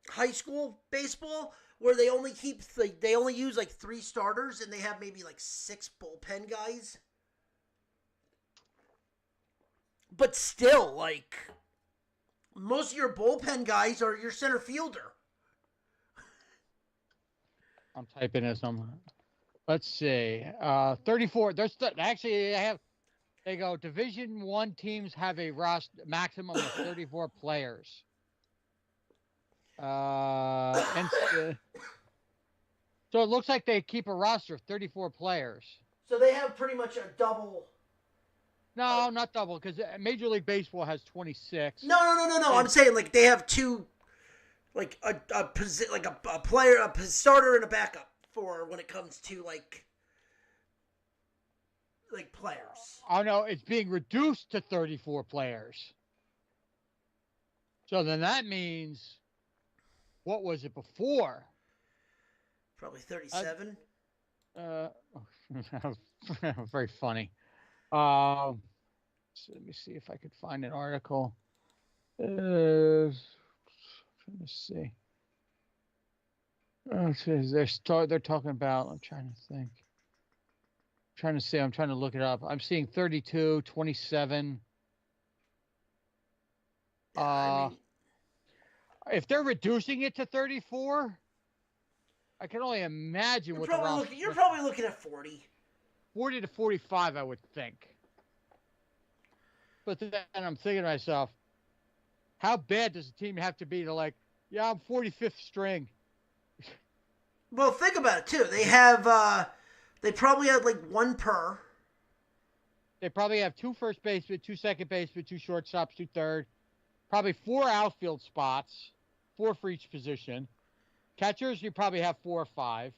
high school baseball where they only use like 3 starters and they have maybe like 6 bullpen guys. But still, like, most of your bullpen guys are your center fielder. I'm typing this. Let's see. 34. They go Division I teams have a roster maximum of 34 players. So it looks like they keep a roster of 34 players. So they have pretty much a double. No, not double, because Major League Baseball has 26. No. I'm saying like they have 2, like a player, a starter, and a backup for when it comes to like players. Oh no, it's being reduced to 34 players. So then that means, what was it before? Probably 37. Very funny. So let me see if I could find an article. Trying to see. They're talking about. I'm trying to think. Trying to see. I'm trying to look it up. I'm seeing 32, 27. Yeah, I mean, If they're reducing it to 34, I can only imagine what the roster. you're probably looking at 40. 40 to 45, I would think. But then I'm thinking to myself, how bad does a team have to be to like, yeah, I'm 45th string. Well, think about it too. They probably had like one per. They probably have 2 first basemen, 2 second basemen, 2 shortstops, 2 third, probably 4 outfield spots, 4 for each position. Catchers, you probably have 4 or 5,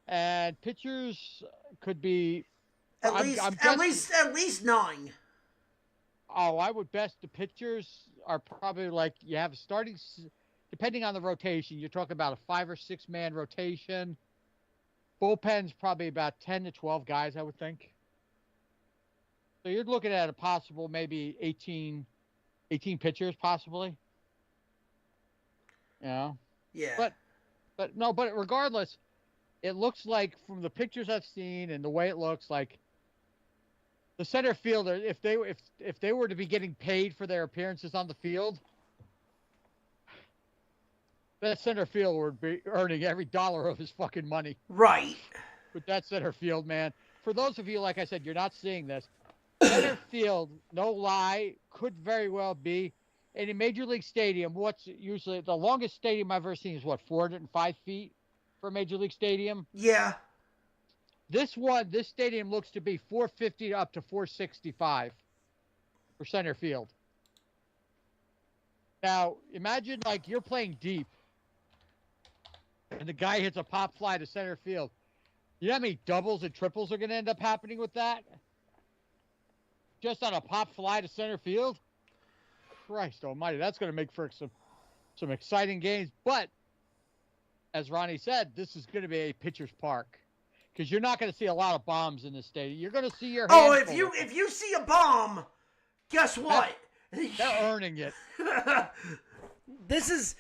and pitchers could be At least 9. Oh, I would best the pitchers are probably like you have a starting, depending on the rotation. You're talking about a 5 or 6 man rotation. Bullpen's probably about 10 to 12 guys, I would think. So you're looking at a possible maybe 18 pitchers possibly. Yeah. But regardless, it looks like from the pictures I've seen and the way it looks like the center fielder, if they were to be getting paid for their appearances on the field, that center field would be earning every dollar of his fucking money. Right. With that center field, man. For those of you, like I said, you're not seeing this. Center field, no lie, could very well be in a major league stadium. What's usually the longest stadium I've ever seen is 405 feet for a major league stadium. Yeah. This stadium looks to be 450 up to 465 for center field. Now, imagine like you're playing deep and the guy hits a pop fly to center field. You know how many doubles and triples are going to end up happening with that? Just on a pop fly to center field? Christ almighty, that's going to make for some exciting games. But, as Ronnie said, this is going to be a pitcher's park. Because you're not going to see a lot of bombs in this stadium. You're going to see your if you see a bomb, guess what? They're earning it. This is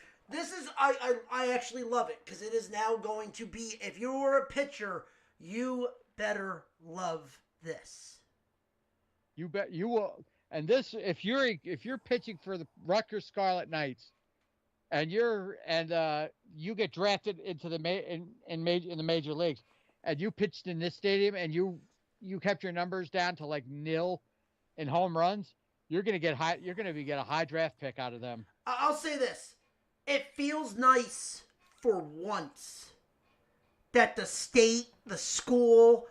I actually love it because it is now going to be, if you were a pitcher, you better love this. You bet you will. And this, if you're pitching for the Rutgers Scarlet Knights, and you get drafted into the in the major leagues, and you pitched in this stadium, and you kept your numbers down to like nil in home runs, you're gonna get a high draft pick out of them. I'll say this: it feels nice for once that the state, the school,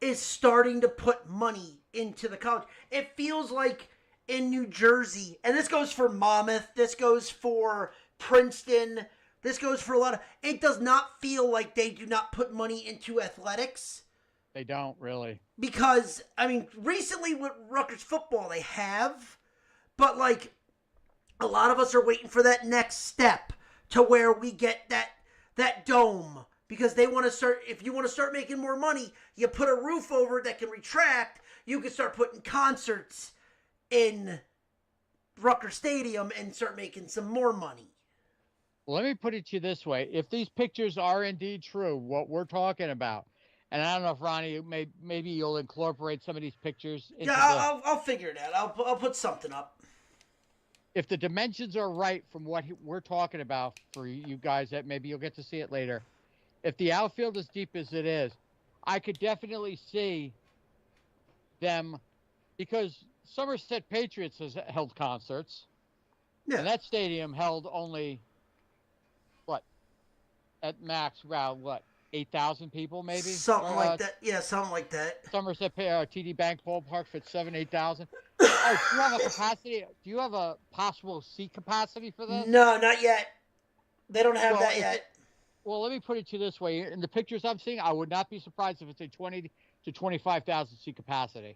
is starting to put money into the college. It feels like in New Jersey, and this goes for Monmouth, this goes for Princeton, this goes for a lot of... It does not feel like they do not put money into athletics. They don't, really. Because, I mean, recently with Rutgers football, they have, but, like, a lot of us are waiting for that next step to where we get that dome. Because they want to start, if you want to start making more money, you put a roof over it that can retract. You can start putting concerts in Rutgers Stadium and start making some more money. Well, let me put it to you this way. If these pictures are indeed true, what we're talking about, and I don't know if Ronnie, maybe you'll incorporate some of these pictures into I'll figure it out. I'll put something up. If the dimensions are right from what we're talking about for you guys, that maybe you'll get to see it later. If the outfield is deep as it is, I could definitely see them, because Somerset Patriots has held concerts. Yeah. And that stadium held only, at max, around 8,000 people maybe? Something like that. Yeah, something like that. Somerset TD Bank Ballpark fits 8,000. Oh, do you have a capacity? Do you have a possible seat capacity for this? No, not yet. They don't have that yet. Well, let me put it to you this way. In the pictures I'm seeing, I would not be surprised if it's a 20 to 25,000 seat capacity.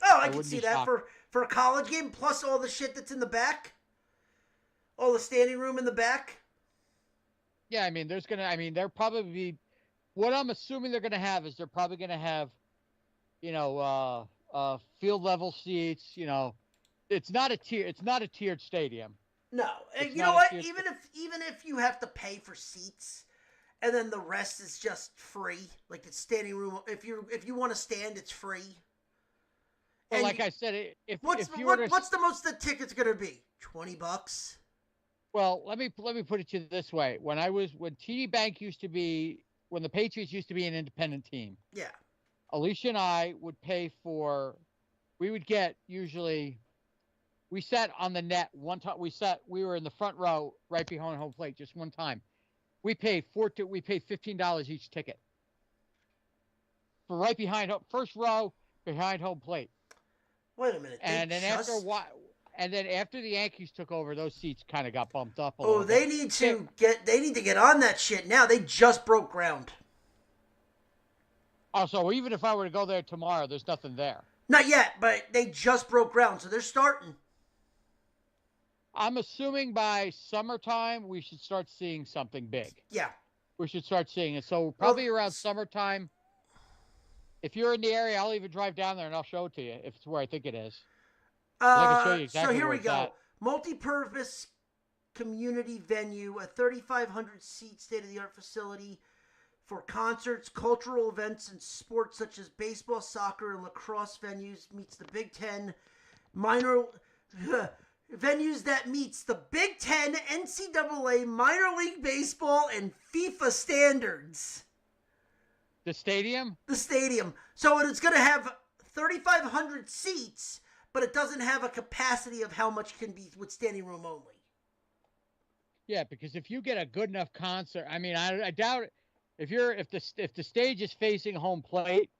Oh, I can see that for a college game, plus all the shit that's in the back. All the standing room in the back. Yeah, I mean, there'll probably be, what I'm assuming they're going to have is they're probably going to have, field level seats. You know, it's not a tier. It's not a tiered stadium. No, It's and you know not a what? tiered. Even if you have to pay for seats, and then the rest is just free, like it's standing room. If you want to stand, it's free. Well, And like I said, what's if you were to what's the most the ticket's gonna be? $20. well, let me put it to you this way: when TD Bank used to be when the Patriots used to be an independent team, Yeah, Alicia and I would pay for. We would get usually. We sat on the net one time. We were in the front row, right behind home plate, just one time. We paid $15 each ticket for right behind first row behind home plate. wait a minute. And then after a while, and then after the Yankees took over, those seats kind of got bumped up a Oh, little bit. they need to get on that shit now. They just broke ground. Also, even if I were to go there tomorrow, there's nothing there. Not yet, but they just broke ground, so they're starting. I'm assuming by summertime we should start seeing something big. Yeah. We should start seeing it. So probably around summertime. If you're in the area, I'll even drive down there and I'll show it to you if it's where I think it is. I can show you exactly so here where we it's go. at. Multi-purpose community venue, a 3,500 seat state-of-the-art facility for concerts, cultural events, and sports such as baseball, soccer, and lacrosse venues. Meets the Big Ten minor venues that meets the Big Ten, NCAA, minor league baseball, and FIFA standards. The stadium? The stadium. So it's going to have 3,500 seats, but it doesn't have a capacity of how much can be with standing room only. Yeah, because if you get a good enough concert, I mean, I doubt it. If the stage is facing home plate,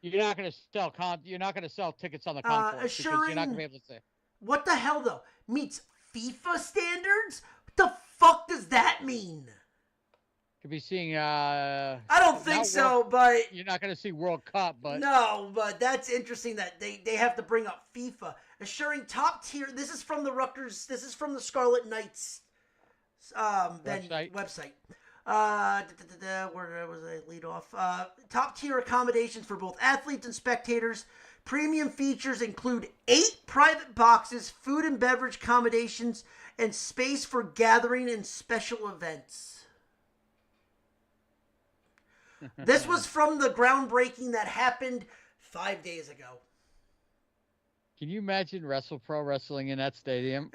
you're not going to sell tickets on the concourse because you're not going to be able to see. What the hell though? Meets FIFA standards? What the fuck does that mean? Could be seeing. I don't think so, but you're not going to see World Cup. But no, but that's interesting that they have to bring up FIFA, assuring top tier. This is from the Rutgers. This is from the Scarlet Knights website. Where was I lead off? Top tier accommodations for both athletes and spectators. Premium features include 8 private boxes, food and beverage accommodations, and space for gathering and special events. This was from the groundbreaking that happened 5 days ago. Can you imagine Pro Wrestling in that stadium?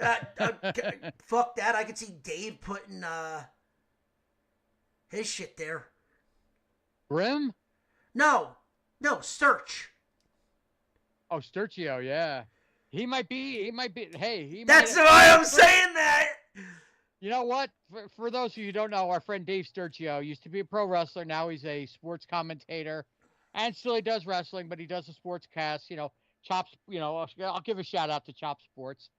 Fuck that. I could see Dave putting his shit there. Grim? No, Sturch. Oh, Sturchio, yeah. He might be, hey, That's why I'm saying that. You know what? For those of you who don't know, our friend Dave Sturchio used to be a pro wrestler. Now he's a sports commentator and still he does wrestling, but he does a sports cast, Chops, I'll give a shout out to Chop Sports.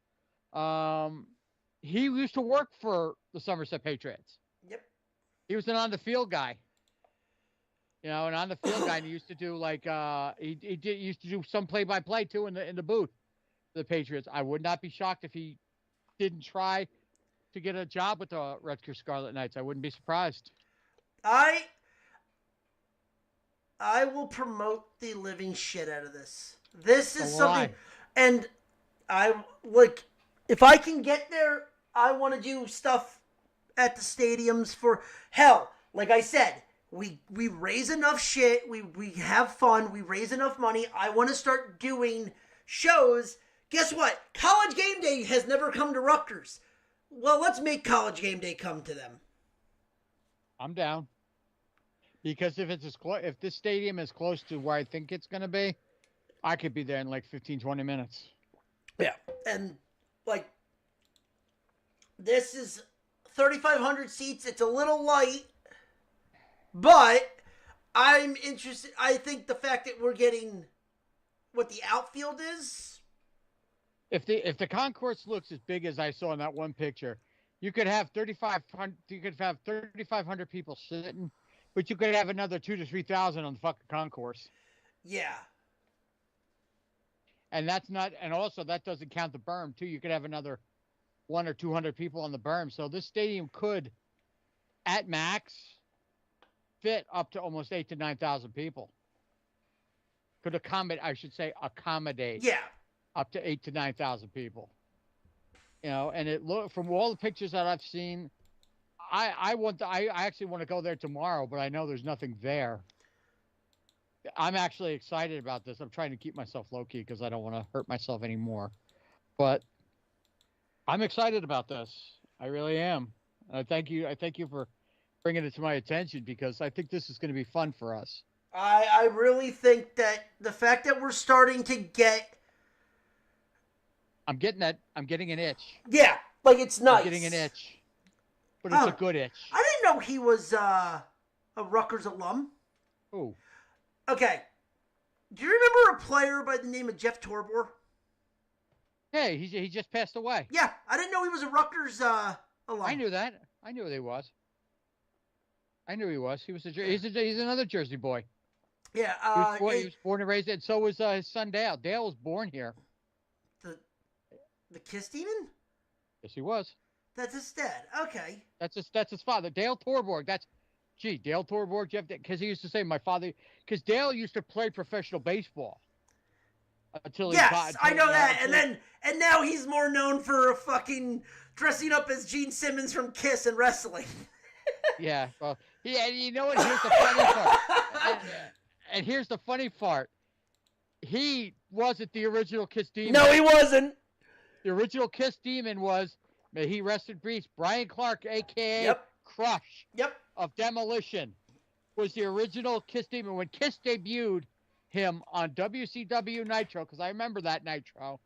He used to work for the Somerset Patriots. Yep. He was an on the field guy. An on the field guy, and he used to do he used to do some play-by-play too in the booth for the Patriots. I would not be shocked if he didn't try to get a job with the Rutgers Scarlet Knights. I wouldn't be surprised. I will promote the living shit out of this. This is something, and if I can get there, I want to do stuff at the stadiums for hell. Like I said, we raise enough shit. We have fun. We raise enough money. I want to start doing shows. Guess what? College Game Day has never come to Rutgers. Well, let's make College Game Day come to them. I'm down. Because if this stadium is close to where I think it's going to be, I could be there in like 15, 20 minutes. Yeah. And this is 3,500 seats. It's a little light, but I'm interested. I think the fact that we're getting what the outfield is. If the concourse looks as big as I saw in that one picture, you could have 3,500 people sitting, but you could have another 2,000 to 3,000 on the fucking concourse. Yeah. And also that doesn't count the berm too. You could have another 100 or 200 people on the berm. So this stadium could, at max, fit up to almost 8,000 to 9,000 people. could accommodate. I should say accommodate Yeah. up to 8 to 9,000 people. You know, and it look from all the pictures that I've seen. I actually want to go there tomorrow, but I know there's nothing there. I'm actually excited about this. I'm trying to keep myself low key because I don't want to hurt myself anymore. But I'm excited about this. I really am. I thank you. I thank you for bringing it to my attention because I think this is going to be fun for us. I really think that the fact that we're starting to get, I'm getting that. I'm getting an itch. yeah, like it's nice. I'm getting an itch, but it's a good itch. I didn't know he was a Rutgers alum. Oh, Okay. Do you remember a player by the name of Jeff Torbor? hey, he just passed away. Yeah, I didn't know he was a Rutgers alum. I knew that. I knew he was. I knew he was. He was he's another Jersey boy. Yeah, He was born and raised, and so was his son Dale. Dale was born here. the Kiss Demon? Yes, he was. That's his dad. Okay. That's his father, Dale Torborg. Dale Torborg, Jeff, because he used to say my father, because Dale used to play professional baseball until he Yes, I know that. And now he's more known for fucking dressing up as Gene Simmons from Kiss and wrestling. Yeah, well, and you know what? Here's the funny part. And here's the funny part. He wasn't the original Kiss Demon. No, he wasn't. The original Kiss Demon was, may he rest in peace, Brian Clark, a.k.a. Crush of Demolition, was the original Kiss Demon. When Kiss debuted him on WCW Nitro, because I remember that Nitro,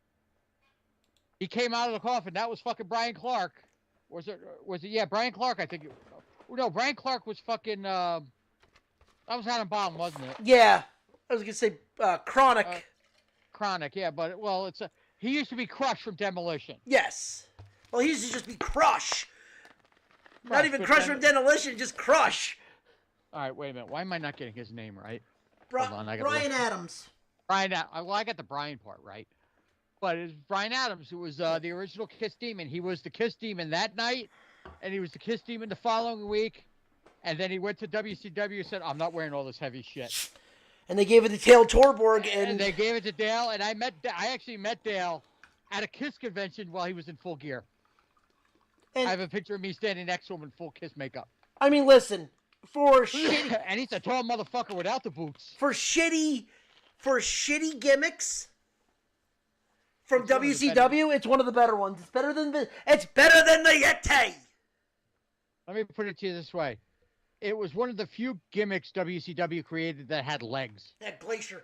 he came out of the coffin. That was fucking Brian Clark. Was it? Yeah, Brian Clark, I think. No, Brian Clark was fucking, that was Adam Bomb, wasn't it? Yeah. I was going to say Chronic. Chronic, yeah, but, well, he used to be Crush from Demolition. Yes. Well, he used to just be Crush. Not even Crush from Demolition, just Crush. All right, wait a minute. Why am I not getting his name right? Hold on, Brian Adams. Well, I got the Brian part right. But it's Brian Adams, who was the original Kiss Demon. He was the Kiss Demon that night, and he was the Kiss Demon the following week. And then he went to WCW and said, I'm not wearing all this heavy shit. And they gave it to Dale Torborg. And they gave it to Dale, and I actually met Dale at a Kiss convention while he was in full gear. And I have a picture of me standing next to him in full Kiss makeup. I mean, listen, for shitty... And he's a tall motherfucker without the boots. For shitty gimmicks from WCW, it's one of the better ones. It's better than the Yeti. Let me put it to you this way. It was one of the few gimmicks WCW created that had legs. That Glacier.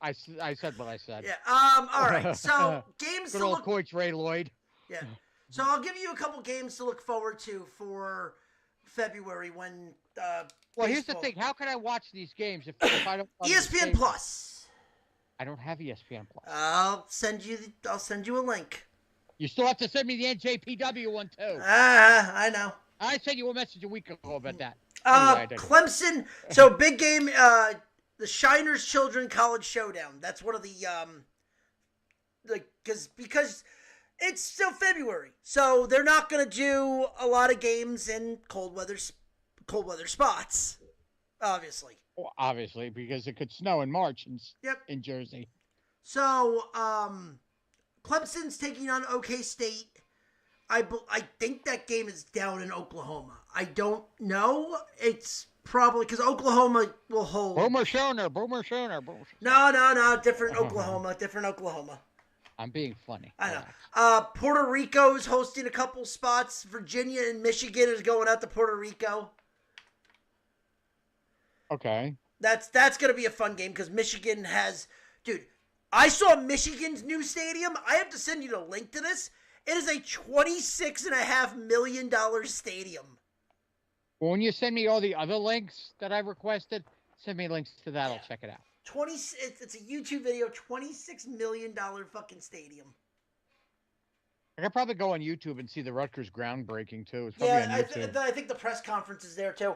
I said what I said. Yeah. All right. So games Good old Coach Ray Lloyd. Yeah. So I'll give you a couple games to look forward to for February when. Well, here's the thing. How can I watch these games if I don't? ESPN Plus. I don't have ESPN Plus. I'll send you a link. You still have to send me the NJPW one too. I know. I sent you a message a week ago about that. Clemson. So big game. The Shiners Children College Showdown. That's one of the because it's still February, so they're not going to do a lot of games in cold weather spots. Obviously. Well, obviously, because it could snow in March in Jersey. So, Clemson's taking on OK State. I think that game is down in Oklahoma. I don't know. It's probably because Oklahoma will hold. Boomer Schoner. No. Different Oklahoma. I'm being funny. I know. Puerto Rico's hosting a couple spots. Virginia and Michigan is going out to Puerto Rico. Okay. That's going to be a fun game because Michigan has... Dude, I saw Michigan's new stadium. I have to send you the link to this. It is a $26.5 million stadium. Well, when you send me all the other links that I requested, send me links to that. I'll check it out. It's a YouTube video, $26 million fucking stadium. I could probably go on YouTube and see the Rutgers groundbreaking, too. It's probably on YouTube. I think the press conference is there, too.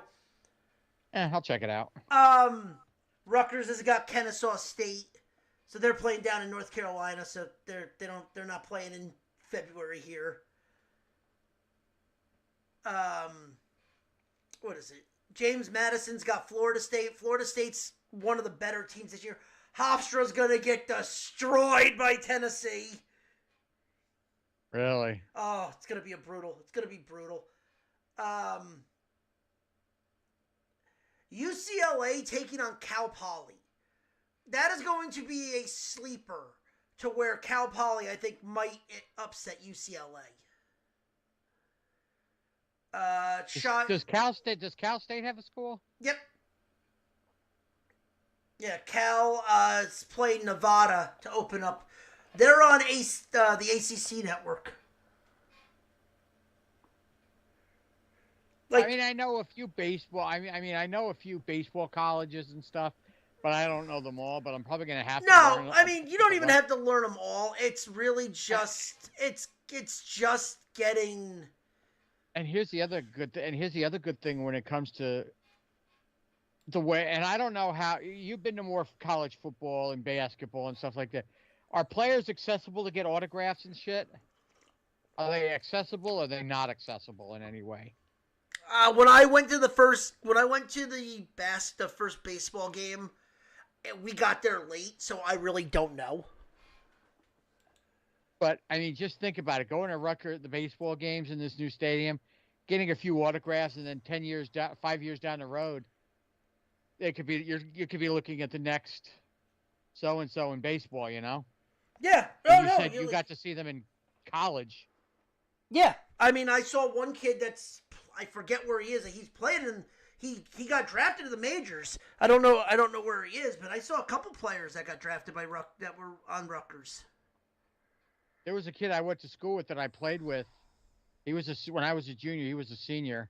I'll check it out. Rutgers has got Kennesaw State, so they're playing down in North Carolina, so they're not playing in February here. What is it? James Madison's got Florida State. Florida State's one of the better teams this year. Hofstra's going to get destroyed by Tennessee. Really? Oh, it's going to be brutal. It's going to be brutal. UCLA taking on Cal Poly. That is going to be a sleeper to where Cal Poly, I think, might upset UCLA. Does Cal State have a school? Yep. Yeah, Cal is playing Nevada to open up. They're on the ACC network. Like, I mean, I know a few baseball. I mean, I know a few baseball colleges and stuff, but I don't know them all. But I'm probably gonna have to. No, I mean, you don't even have to learn them all. It's really just it's just getting. And here's the other good thing when it comes to the way. And I don't know how you've been to more college football and basketball and stuff like that. Are players accessible to get autographs and shit? Are they accessible or are they not accessible in any way? When I went to the first baseball game, we got there late, so I really don't know. But I mean, just think about it: going to the baseball games in this new stadium, getting a few autographs, and then 5 years down the road, it could be you could be looking at the next so and so in baseball. You know? Yeah. You got to see them in college. Yeah, I mean, I saw one kid I forget where he is. He's playing and he got drafted to the majors. I don't know where he is, but I saw a couple players that got drafted that were on Rutgers. There was a kid I went to school with that I played with. When I was a junior, he was a senior.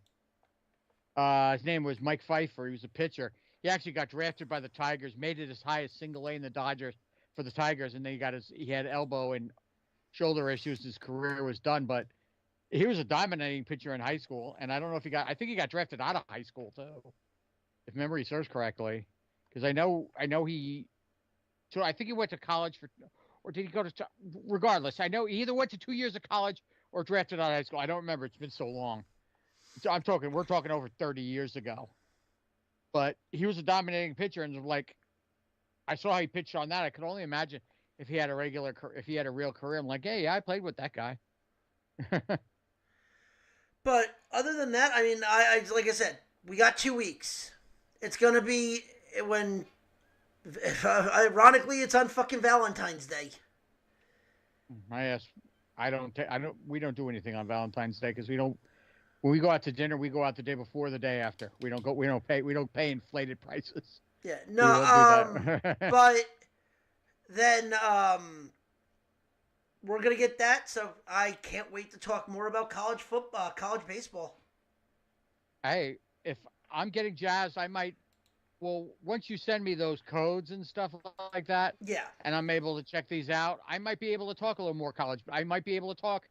His name was Mike Pfeiffer. He was a pitcher. He actually got drafted by the Tigers, made it as high as single A in the Dodgers for the Tigers, and then he had elbow and shoulder issues. His career was done, but he was a dominating pitcher in high school, and I don't know if I think he got drafted out of high school too, if memory serves correctly, because I think he went to college or did he go to? Regardless, I know he either went to 2 years of college or drafted out of high school. I don't remember. It's been so long. We're talking over 30 years ago, but he was a dominating pitcher, and like, I saw how he pitched on that. I could only imagine if he had a real career. I'm like, hey, I played with that guy. But other than that, I mean, I like I said, we got 2 weeks. It's gonna be ironically, it's on fucking Valentine's Day. We don't do anything on Valentine's Day because we don't. When we go out to dinner, we go out the day before, or the day after. We don't pay inflated prices. Yeah, no. But then we're going to get that, so I can't wait to talk more about college baseball. Hey, if I'm getting jazzed, I might, once you send me those codes and stuff like that, yeah, and I'm able to check these out, I might be able to talk a little more college. I might be able to talk,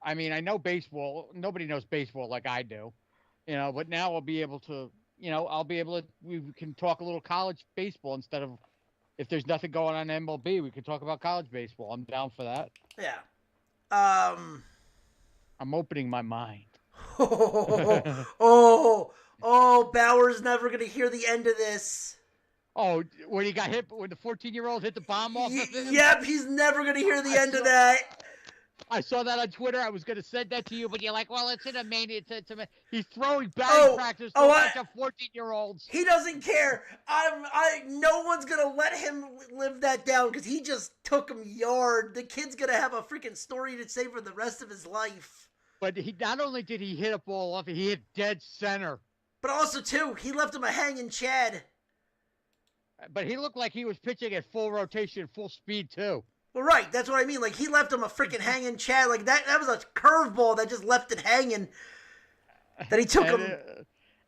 I mean, I know baseball, nobody knows baseball like I do, but now I'll be able to, we can talk a little college baseball instead of, if there's nothing going on in MLB, we could talk about college baseball. I'm down for that. Yeah. I'm opening my mind. Bauer's never going to hear the end of this. Oh, when he got hit, when the 14-year-old hit the bomb off of him? Yep, he's never going to hear the end of that. I saw that on Twitter. I was going to send that to you, but you're like, well, it's in a mania. He's throwing batting practice to a bunch of 14-year-olds. He doesn't care. No one's going to let him live that down because he just took him yard. The kid's going to have a freaking story to say for the rest of his life. But he not only did he hit a ball off, he hit dead center. But also, too, he left him a hanging Chad. But he looked like he was pitching at full rotation, full speed, too. Well, right. That's what I mean. Like, he left him a freaking hanging Chad. Like, that was a curveball that just left it hanging. That he took him.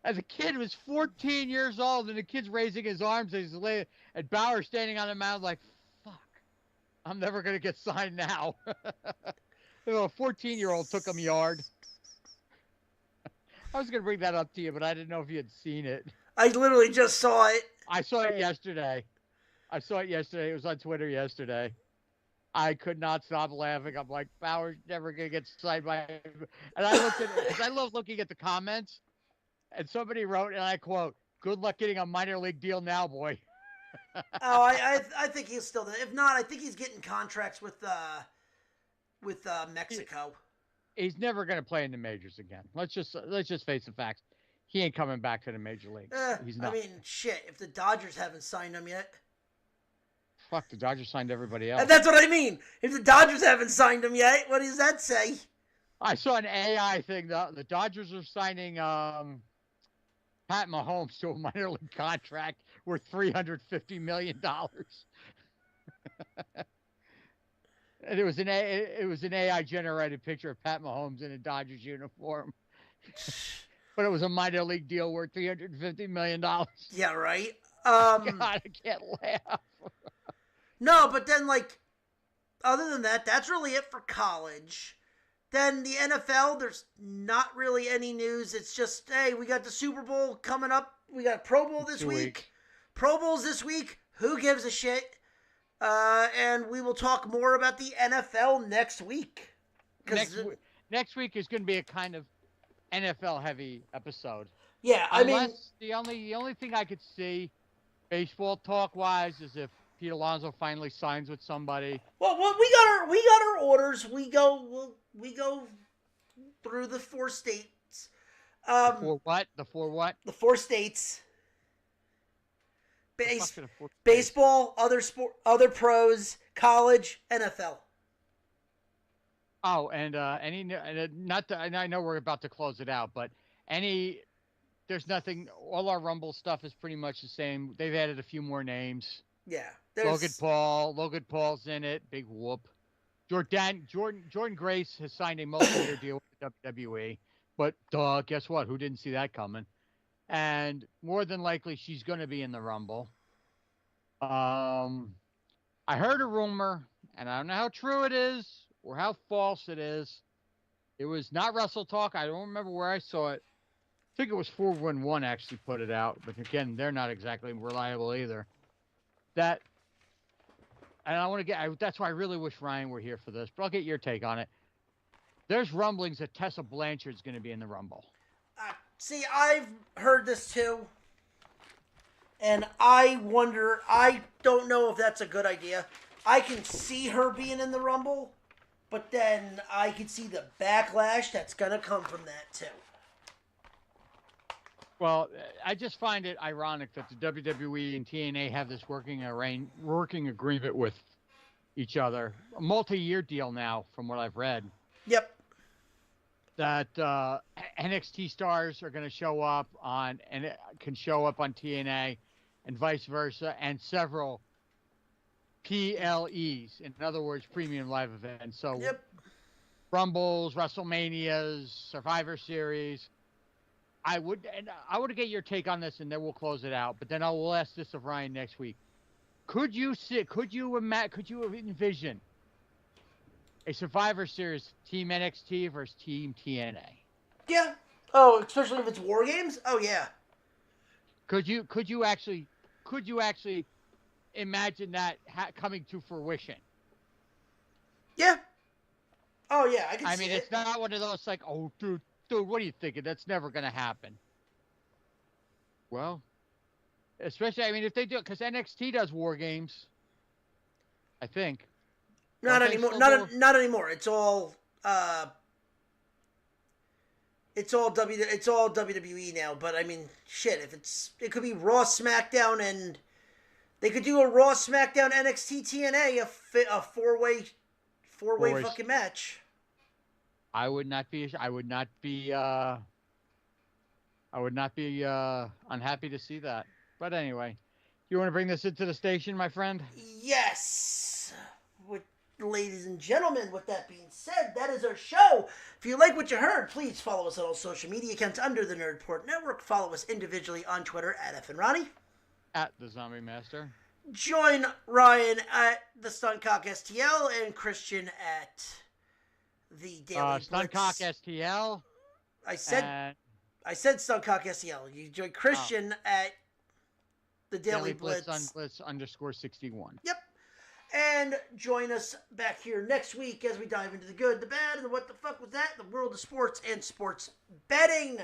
As a kid, he was 14 years old, and the kid's raising his arms, and Bauer standing on the mound like, fuck, I'm never going to get signed now. A 14-year-old took him yard. I was going to bring that up to you, but I didn't know if you had seen it. I literally just saw it. I saw it yesterday. It was on Twitter yesterday. I could not stop laughing. I'm like, Bauer's never going to get signed by him. And I looked at it, because I love looking at the comments, and somebody wrote, and I quote, good luck getting a minor league deal now, boy. I think he's still there. If not, I think he's getting contracts with Mexico. He's never going to play in the majors again. Let's just face the facts. He ain't coming back to the major leagues. He's not. I mean, shit. If the Dodgers haven't signed him yet, fuck, the Dodgers signed everybody else. And that's what I mean. If the Dodgers haven't signed him yet, what does that say? I saw an AI thing. The Dodgers are signing Pat Mahomes to a minor league contract worth $350 million. And it was an AI generated picture of Pat Mahomes in a Dodgers uniform. But it was a minor league deal worth $350 million. Yeah, right. God, I can't laugh. No, but then other than that, that's really it for college. Then the NFL, there's not really any news. It's just, hey, we got the Super Bowl coming up. We got Pro Bowl this week. Pro Bowl's this week. Who gives a shit? And we will talk more about the NFL next week. Next week is going to be a kind of NFL-heavy episode. Yeah, the only thing I could see, baseball talk-wise, is if Pete Alonso finally signs with somebody. Well, we got our orders. We go through the 4 states. For what? The 4 what? The 4 states. Baseball, other pros, college, NFL. Oh, and I know we're about to close it out, but there's nothing. All our Rumble stuff is pretty much the same. They've added a few more names. Yeah, Logan Paul's in it. Big whoop. Jordan Grace has signed a multi-year deal with WWE, but guess what? Who didn't see that coming? And more than likely, she's going to be in the Rumble. I heard a rumor, and I don't know how true it is or how false it is. It was not Wrestle Talk. I don't remember where I saw it. I think it was 411 actually put it out, but again, they're not exactly reliable either. And that's why I really wish Ryan were here for this, but I'll get your take on it. There's rumblings that Tessa Blanchard's going to be in the Rumble. See, I've heard this too, and I don't know if that's a good idea. I can see her being in the Rumble, but then I can see the backlash that's going to come from that too. Well, I just find it ironic that the WWE and TNA have this working agreement with each other. A multi-year deal now, from what I've read. Yep. That NXT stars are going to show up on TNA and vice versa, and several PLEs, in other words, premium live events. So Rumbles, WrestleManias, Survivor Series. I would get your take on this, and then we'll close it out. But then we'll ask this of Ryan next week. Could you envision a Survivor Series Team NXT versus Team TNA? Yeah. Oh, especially if it's War Games? Oh, yeah. Could you actually imagine that coming to fruition? Yeah. Oh, yeah, I can see it. I mean, it's not one of those like, oh, dude, what are you thinking? That's never going to happen. Well, especially, I mean, if they do it, because NXT does War Games, I think. Not anymore. Not anymore. It's all WWE now. But I mean, shit. It could be Raw, SmackDown, and they could do a Raw, SmackDown, NXT, TNA, a four-way fucking match. I would not be unhappy to see that. But anyway, you want to bring this into the station, my friend? Yes. Ladies and gentlemen, with that being said, that is our show. If you like what you heard, please follow us on all social media accounts under the Nerdport Network. Follow us individually on Twitter at FNRonnie. At the Zombie Master. Join Ryan at the Stuntcock STL and Christian at the Daily Blitz. Stuntcock STL. I said Stuntcock STL. You join Christian at the Daily Blitz. Blitz _61. Yep. And join us back here next week as we dive into the good, the bad, and the what the fuck was that? The world of sports and sports betting.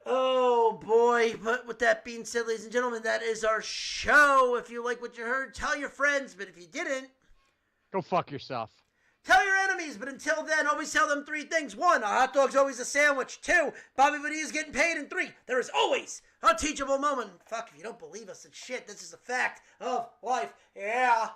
Oh boy, but with that being said, ladies and gentlemen, that is our show. If you like what you heard, tell your friends, but if you didn't, Go fuck yourself. tell your enemies. But until then, always tell them 3 things. 1, a hot dog's always a sandwich. 2, Bobby Badilla's getting paid. And 3, there is always a teachable moment. Fuck, if you don't believe us, it's shit. This is a fact of life. Yeah.